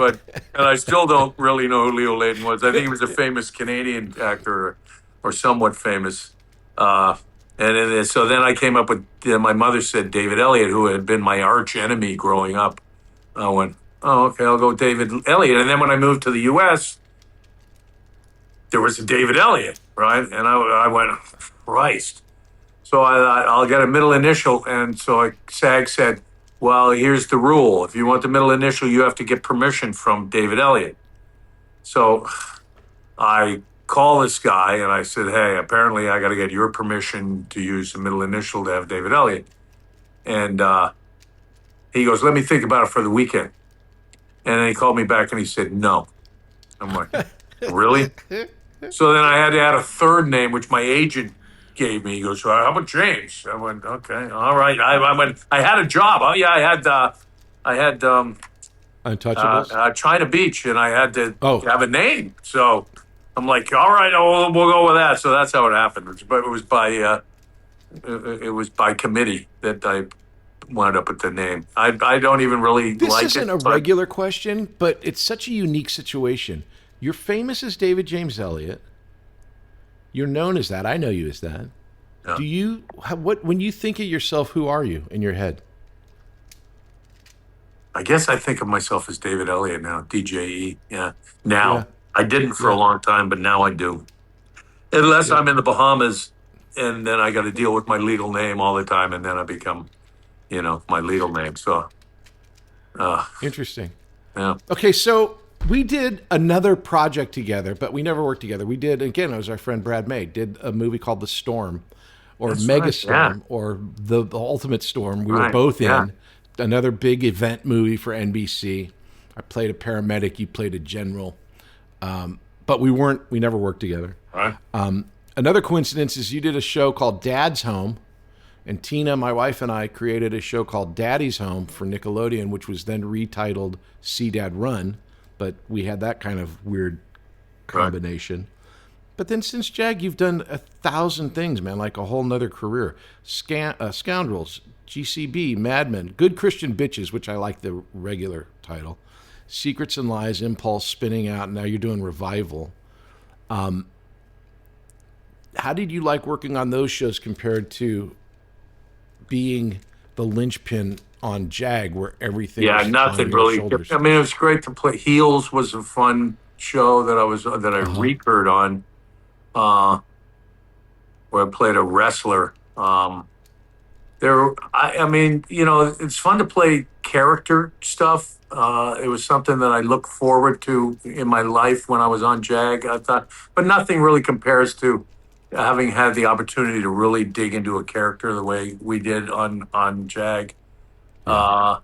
and I still don't really know who Leo Layden was. I think he was a famous Canadian actor, or somewhat famous." So then I came up with. My mother said David Elliott, who had been my arch enemy growing up. I went, oh, okay, I'll go David Elliott. And then when I moved to the U.S., there was a David Elliott, right? And I went, Christ. So I thought, I'll get a middle initial. And so SAG said, well, here's the rule. If you want the middle initial, you have to get permission from David Elliott. So I called this guy and I said, hey, apparently I got to get your permission to use the middle initial to have David Elliott. And he goes, let me think about it for the weekend. And then he called me back and he said, no. I'm like, really? So then I had to add a third name, which my agent gave me. He goes, well, how about James? I went, okay, all right. I went, I had a job. Oh, yeah, I had Untouchables? China Beach, and I had to have a name. So I'm like, all right, we'll go with that. So that's how it happened. But it was by committee that I wound up with the name. I don't even really This like it. This isn't a regular question, but it's such a unique situation. You're famous as David James Elliott. You're known as that. I know you as that. Yeah. Do you when you think of yourself, who are you in your head? I guess I think of myself as David Elliott now, DJE. Yeah. Now. Yeah. I didn't for a long time, but now I do. Unless I'm in the Bahamas, and then I got to deal with my legal name all the time, and then I become, my legal name. So, Interesting. yeah. Okay, so we did another project together, but we never worked together. We did, again, it was our friend Brad May, did a movie called The Storm, or That's Mega right, Storm, yeah. or the Ultimate Storm. We were Right, both yeah. in another big event movie for NBC. I played a paramedic, you played a general. But we never worked together. Right. Another coincidence is you did a show called Dad's Home, and Tina, my wife, and I created a show called Daddy's Home for Nickelodeon, which was then retitled See Dad Run, but we had that kind of weird combination. Right. But then since JAG, you've done 1,000 things, man, like a whole nother career. Scoundrels, GCB, Mad Men, Good Christian Bitches, which I like the regular title. Secrets and Lies, Impulse, Spinning Out, and now you're doing Revival. How did you like working on those shows compared to being the linchpin on JAG, where everything was nothing on your really. shoulders? I mean, it was great to play. Heels was a fun show that I recurred on, where I played a wrestler. It's fun to play character stuff. It was something that I look forward to in my life when I was on JAG. I thought, but nothing really compares to having had the opportunity to really dig into a character the way we did on JAG. And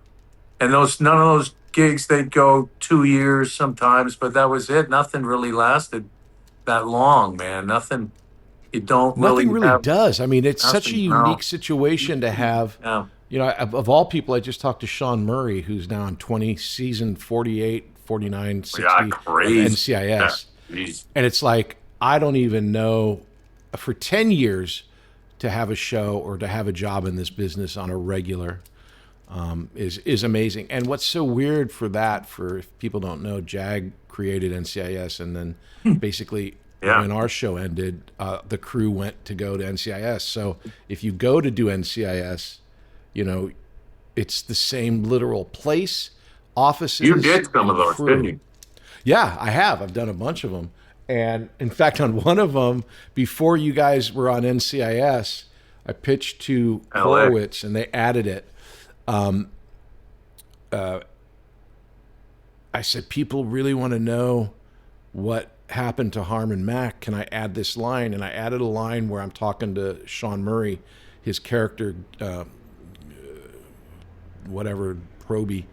none of those gigs, they'd go 2 years sometimes, but that was it. Nothing really lasted that long, man. Nothing. Nothing really does. I mean, it's such a unique situation to have. Yeah. Of all people, I just talked to Sean Murray, who's now on season 48, 49, 60 of NCIS. Yeah. And it's like, I don't even know, for 10 years to have a show or to have a job in this business on a regular is amazing. And what's so weird for that, for if people don't know, JAG created NCIS, and then basically when our show ended, the crew went to go to NCIS. So if you go to do NCIS, it's the same literal place, offices. You did some of those, didn't you? Yeah, I have. I've done a bunch of them. And in fact, on one of them, before you guys were on NCIS, I pitched to Horowitz, and they added it. I said, people really want to know what happened to Harmon Mack. Can I add this line? And I added a line where I'm talking to Sean Murray, his character, Proby.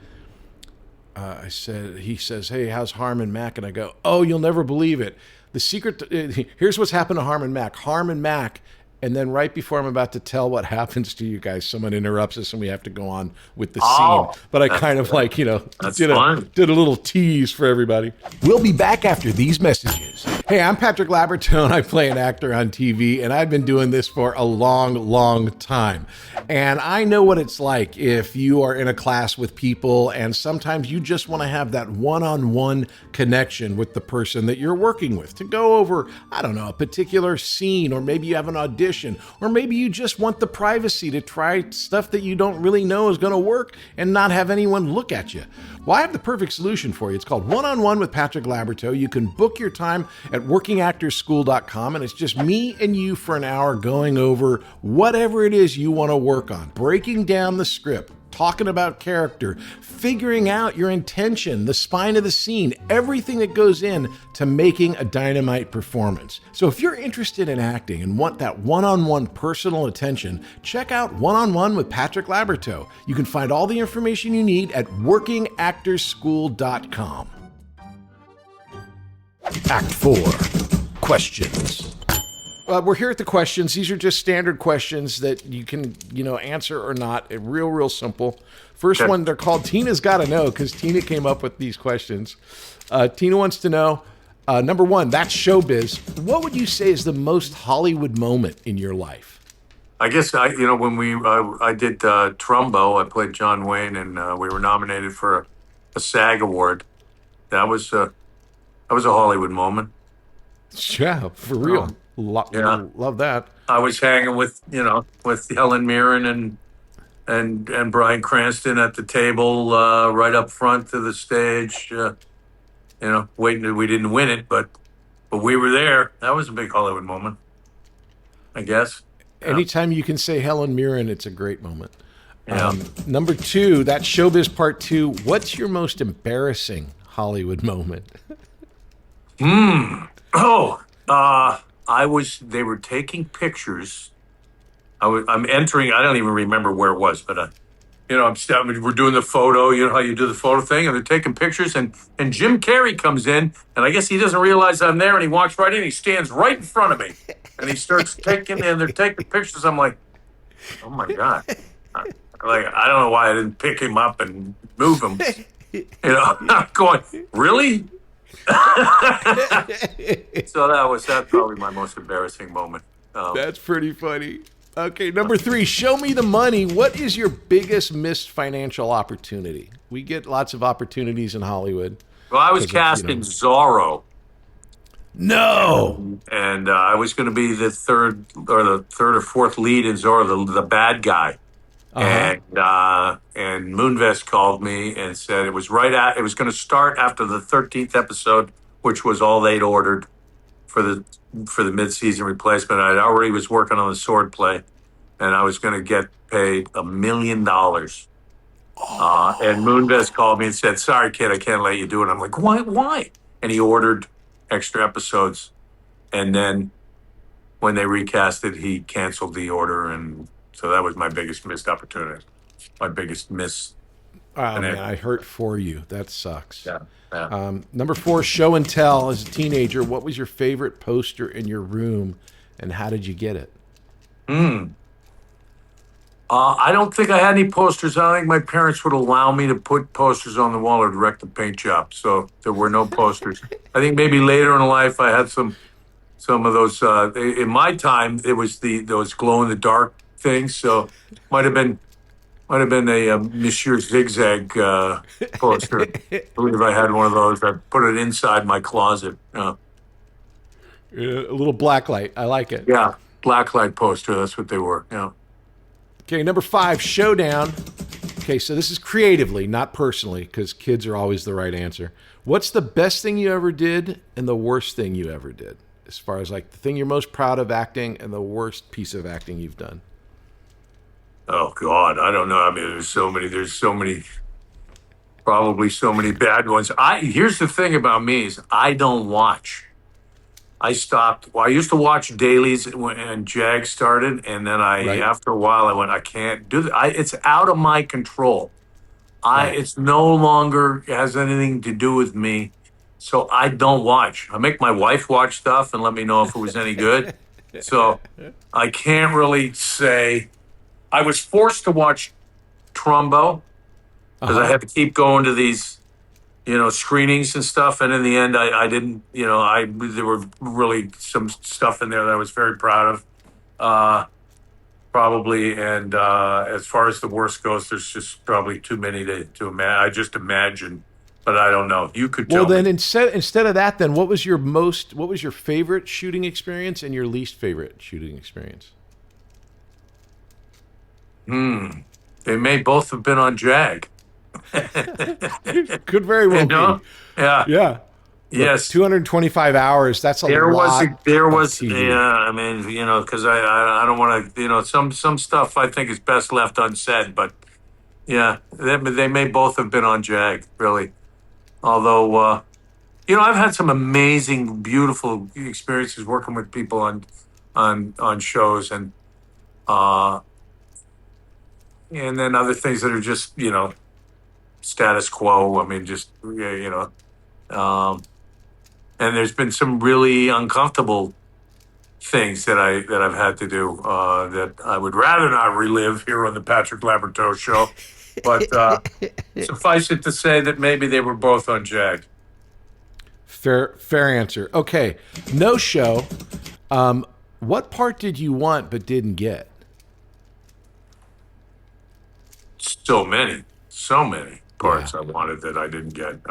He says, hey, how's Harmon Mack? And I go, oh, you'll never believe it. The secret, here's what's happened to Harmon Mack. Harmon Mack, and then right before I'm about to tell what happens to you guys, someone interrupts us and we have to go on with the scene. But I kind of did a little tease for everybody. We'll be back after these messages. Hey, I'm Patrick Labyorteaux, and I play an actor on TV, and I've been doing this for a long, long time. And I know what it's like if you are in a class with people, and sometimes you just want to have that one-on-one connection with the person that you're working with to go over, a particular scene, or maybe you have an audition, or maybe you just want the privacy to try stuff that you don't really know is going to work and not have anyone look at you. Well, I have the perfect solution for you. It's called One-on-One with Patrick Labyorteaux. You can book your time at workingactorsschool.com, and it's just me and you for an hour going over whatever it is you want to work on, breaking down the script, talking about character, figuring out your intention, the spine of the scene, everything that goes in to making a dynamite performance. So if you're interested in acting and want that one-on-one personal attention, check out One-on-One with Patrick Labyorteaux. You can find all the information you need at workingactorsschool.com. Act 4, questions. We're here at the questions. These are just standard questions that you can, answer or not. Real simple. First one, they're called Tina's Gotta Know, because Tina came up with these questions. Tina wants to know, Number one, that's showbiz. What would you say is the most Hollywood moment in your life? I guess when I did Trumbo, I played John Wayne, and we were nominated for a SAG award. That was a Hollywood moment. Yeah, for real. Love that. I was hanging with Helen Mirren and Bryan Cranston at the table right up front to the stage. Waiting. We didn't win it, but we were there. That was a big Hollywood moment, I guess. Anytime you can say Helen Mirren, it's a great moment. Yeah. Number two, that's Showbiz Part 2. What's your most embarrassing Hollywood moment? They were taking pictures. I'm entering, I don't even remember where it was, but we're doing the photo, you know how you do the photo thing, and they're taking pictures, and Jim Carrey comes in, and I guess he doesn't realize I'm there, and he walks right in, he stands right in front of me, and he starts taking, and they're taking pictures. I'm like, oh my God. I don't know why I didn't pick him up and move him. I'm going, really? So that's probably my most embarrassing moment. That's pretty funny. Okay, number three, show me the money. What is your biggest missed financial opportunity? We get lots of opportunities in Hollywood. Well, I was cast in Zorro. No. And I was going to be the third or fourth lead in Zorro, the bad guy. Uh-huh. And Moonves called me and said it was going to start after the 13th episode, which was all they'd ordered for the mid-season replacement. I already was working on the sword play, and I was going to get paid $1 million. And Moonves called me and said, "Sorry, kid, I can't let you do it." I'm like, Why? And he ordered extra episodes, and then when they recast it, he canceled the order, and so that was my biggest missed opportunity. My biggest miss. Oh, man, I hurt for you. That sucks. Yeah. Number four, show and tell. As a teenager, what was your favorite poster in your room, and how did you get it? I don't think I had any posters. I don't think my parents would allow me to put posters on the wall or direct the paint job, so there were no posters. I think maybe later in life I had some of those. In my time, it was those glow in the dark things. So might have been a Monsieur Zigzag poster. I believe I had one of those. I put it inside my closet. A little blacklight. I like it. Yeah, blacklight poster. That's what they were. Yeah. Okay, number five, showdown. Okay, so this is creatively, not personally, because kids are always the right answer. What's the best thing you ever did and the worst thing you ever did? As far as like the thing you're most proud of acting and the worst piece of acting you've done. Oh God, I don't know. I mean, there's so many, probably so many bad ones. Here's the thing about me is I don't watch. I stopped. Well, I used to watch dailies when JAG started, and then after a while, I went, I can't do that. It's out of my control. It's no longer has anything to do with me, so I don't watch. I make my wife watch stuff and let me know if it was any good. So I can't really say. I was forced to watch Trumbo because I had to keep going to these, screenings and stuff. And in the end, I didn't, there were really some stuff in there that I was very proud of, probably. And as far as the worst goes, there's just probably too many to imagine. I just imagine, but I don't know. You could tell me. Well, then instead of that, then what was your favorite shooting experience and your least favorite shooting experience? They may both have been on JAG. Could very well be. Yeah. Yeah. Yes. 225 hours. That's a lot. There was. Yeah. I mean, because I don't want to. Some stuff I think is best left unsaid. But yeah, they may both have been on JAG. Really. Although, I've had some amazing, beautiful experiences working with people on shows and then other things that are just, status quo. I mean, just, and there's been some really uncomfortable things that I've had to do that I would rather not relive here on the Patrick Labyorteaux show. But suffice it to say that maybe they were both on JAG. Fair answer. Okay, no show. What part did you want but didn't get? So many parts I wanted that I didn't get.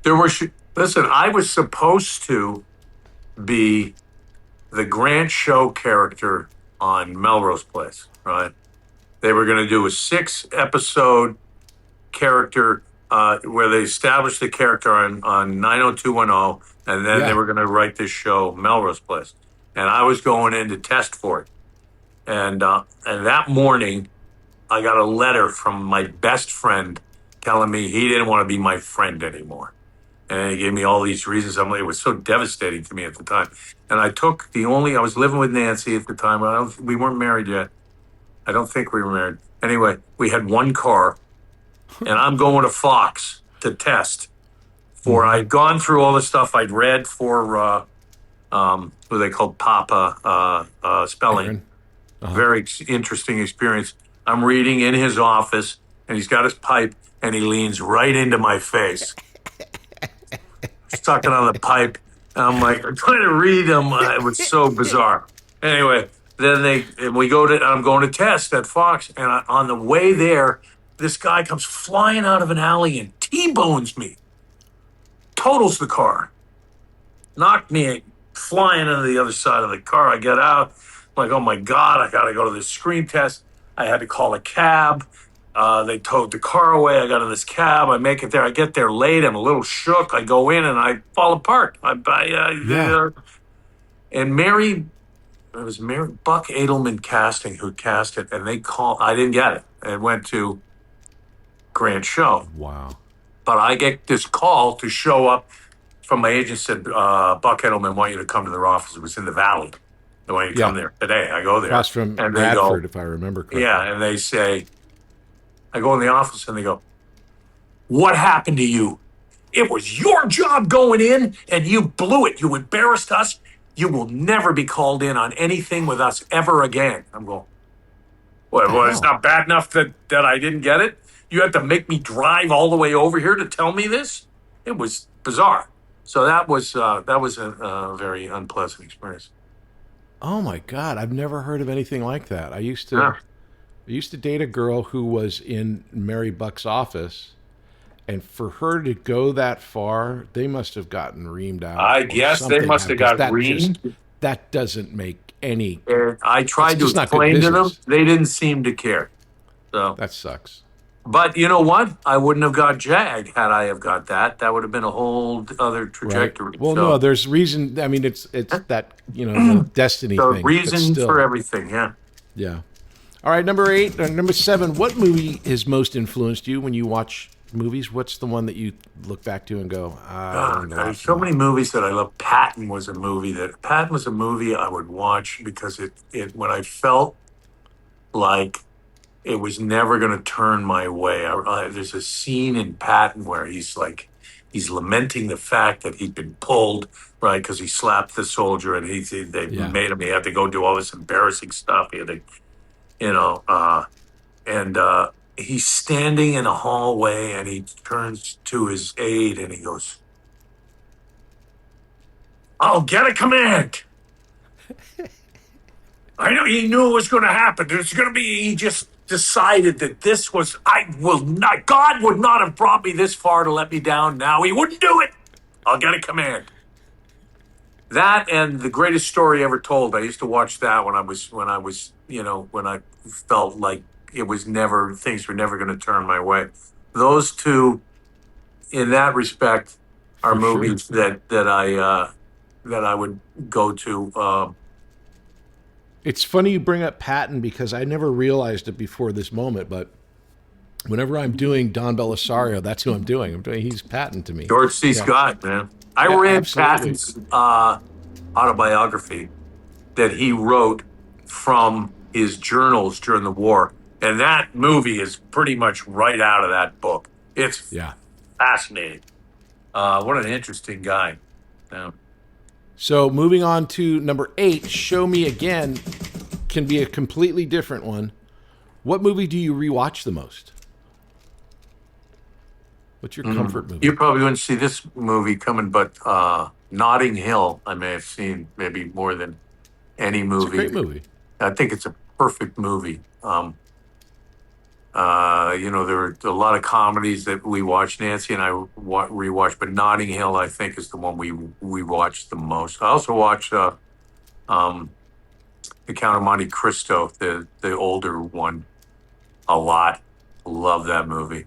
There were. Listen, I was supposed to be the Grant Show character on Melrose Place, right? They were going to do a 6-episode character where they established the character on 90210, and then they were going to write this show, Melrose Place. And I was going in to test for it. And that morning, I got a letter from my best friend telling me he didn't want to be my friend anymore. And he gave me all these reasons. It was so devastating to me at the time. And I was living with Nancy at the time. We weren't married yet. I don't think we were married. Anyway, we had one car, and I'm going to Fox to test I'd gone through all the stuff I'd read for, what they called Papa spelling. Very interesting experience. I'm reading in his office, and he's got his pipe, and he leans right into my face. Stuck it on the pipe. And I'm like, I'm trying to read him. It was so bizarre. Anyway, then I'm going to test at Fox. And on the way there, this guy comes flying out of an alley and T-bones me. Totals the car. Knocked me flying into the other side of the car. I get out. I'm like, oh my God, I got to go to this screen test. I had to call a cab. They towed the car away. I got in this cab. I make it there. I get there late. I'm a little shook. I go in and I fall apart. And it was Buck Edelman Casting who cast it, and I didn't get it. It went to Grant Show. Wow. But I get this call to show up from my agent, said, Buck Edelman want you to come to their office. It was in the Valley. They want you to come there today. I go there. Across from Radford, if I remember correctly. Yeah, and they say, I go in the office and they go, what happened to you? It was your job going in and you blew it. You embarrassed us. You will never be called in on anything with us ever again. I'm going, well, it's not bad enough that I didn't get it? You had to make me drive all the way over here to tell me this? It was bizarre. So that was a very unpleasant experience. Oh my God, I've never heard of anything like that. I used to date a girl who was in Mary Buck's office, and for her to go that far, they must have gotten reamed out. I guess they must have got reamed. That doesn't make any... I tried to explain to them. They didn't seem to care. So that sucks. But you know what? I wouldn't have got JAG had I have got that. That would have been a whole other trajectory. Right. Well, no, there's reason. I mean, it's that, the destiny thing. The reason for everything, yeah. Yeah. All right, number 7. What movie has most influenced you when you watch movies? What's the one that you look back to and go, there's so many movies that I love. Patton was a movie I would watch because it when I felt like it was never going to turn my way. There's a scene in Patton where he's lamenting the fact that he'd been pulled, right, because he slapped the soldier and they made him. He had to go do all this embarrassing stuff. He had to, and he's standing in a hallway and he turns to his aide and he goes, "I'll get a command." I know he knew it was going to happen. He just decided that God would not have brought me this far to let me down. Now he wouldn't do it. I'll get a command. That and The Greatest Story Ever Told. I used to watch that when I felt like things were never going to turn my way. Those two, in that respect, are movies that I would go to. It's funny you bring up Patton because I never realized it before this moment, but whenever I'm doing Don Belisario, that's who I'm doing. He's Patton to me. George C. Scott, man. I read Patton's autobiography that he wrote from his journals during the war, and that movie is pretty much right out of that book. It's fascinating. What an interesting guy. Yeah. So moving on to number 8, Show Me Again can be a completely different one. What movie do you rewatch the most? What's your comfort movie? You probably wouldn't see this movie coming, but Notting Hill, I may have seen maybe more than any movie. It's a great movie. I think it's a perfect movie. There are a lot of comedies that we watch. Nancy and I rewatch, but Notting Hill, I think, is the one we watch the most. I also watch The Count of Monte Cristo, the older one, a lot. Love that movie.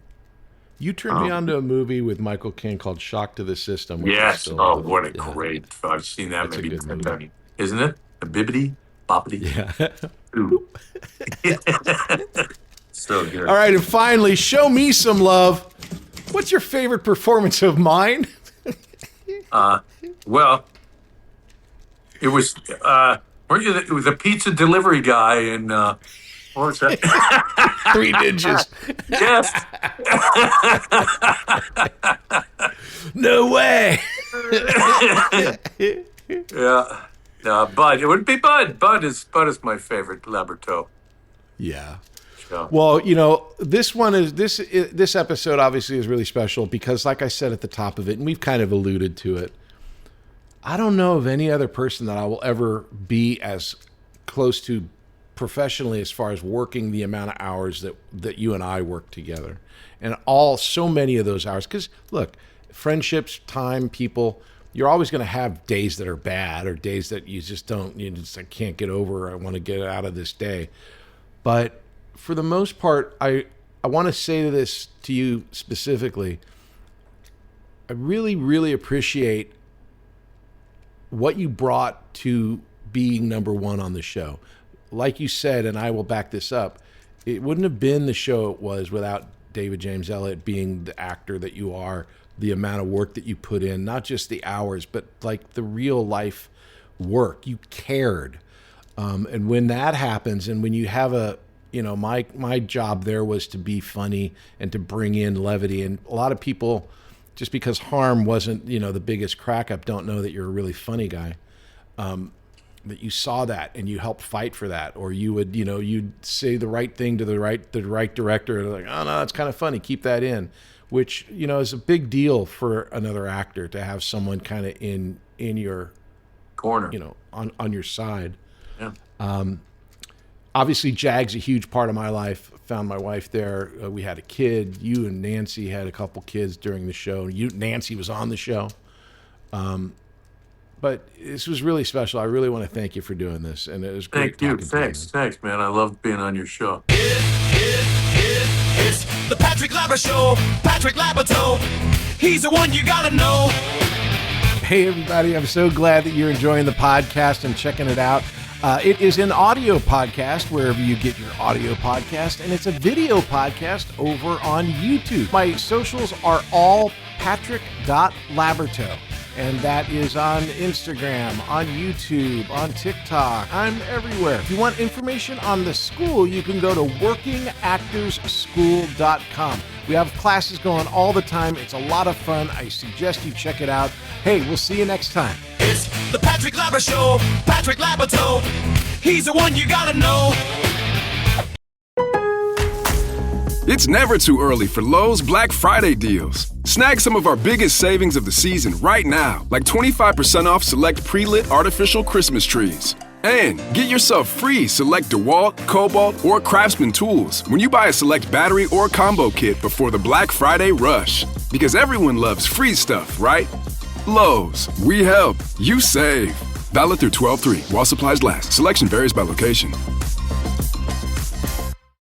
You turned me on to a movie with Michael Caine called Shock to the System. Yes. What a great! I've seen that maybe 10 times. Isn't it? A bibbity boppity. Yeah. Ooh. So good. All right, and finally, show me some love. What's your favorite performance of mine? Well, it was. Weren't you the pizza delivery guy in? What was that? 3 Ninjas. Yes. No way. Yeah. No, Bud. It would be Bud. Bud is my favorite Labyorteaux. Yeah. Show. Well, this episode obviously is really special because, like I said at the top of it, and we've kind of alluded to it, I don't know of any other person that I will ever be as close to professionally as far as working the amount of hours that you and I work together, and so many of those hours. Because look, friendships, time, people, you're always going to have days that are bad or days that you just I can't get over. I want to get out of this day. But for the most part, I want to say this to you specifically. I really, really appreciate what you brought to being number one on the show. Like you said, and I will back this up, it wouldn't have been the show it was without David James Elliott being the actor that you are, the amount of work that you put in, not just the hours, but like the real life work. You cared. And when that happens, and when you have my job there was to be funny and to bring in levity. And a lot of people, just because Harm wasn't, the biggest crack up, don't know that you're a really funny guy. That you saw that and you helped fight for that, or you would, you'd say the right thing to the right director, and like, oh no, that's kind of funny, keep that in, which, is a big deal for another actor to have someone kind of in your corner, on your side. Yeah. Obviously, JAG's a huge part of my life. Found my wife there. We had a kid. You and Nancy had a couple kids during the show. Nancy was on the show. But this was really special. I really want to thank you for doing this, and it was great. Thank you. Thanks, man. I love being on your show. It's the Patrick Labyorteaux. Patrick Labyorteaux. He's the one you gotta know. Hey, everybody. I'm so glad that you're enjoying the podcast and checking it out. It is an audio podcast wherever you get your audio podcast, and it's a video podcast over on YouTube. My socials are all patrick.labyorteaux. And that is on Instagram, on YouTube, on TikTok. I'm everywhere. If you want information on the school, you can go to workingactorsschool.com. We have classes going all the time. It's a lot of fun. I suggest you check it out. Hey, we'll see you next time. It's the Patrick Labyorteaux. Patrick Labyorteaux. He's the one you gotta know. It's never too early for Lowe's Black Friday deals. Snag some of our biggest savings of the season right now, like 25% off select pre-lit artificial Christmas trees. And get yourself free select DeWalt, Cobalt, or Craftsman tools when you buy a select battery or combo kit before the Black Friday rush. Because everyone loves free stuff, right? Lowe's, we help, you save. Valid through 12/3 while supplies last. Selection varies by location.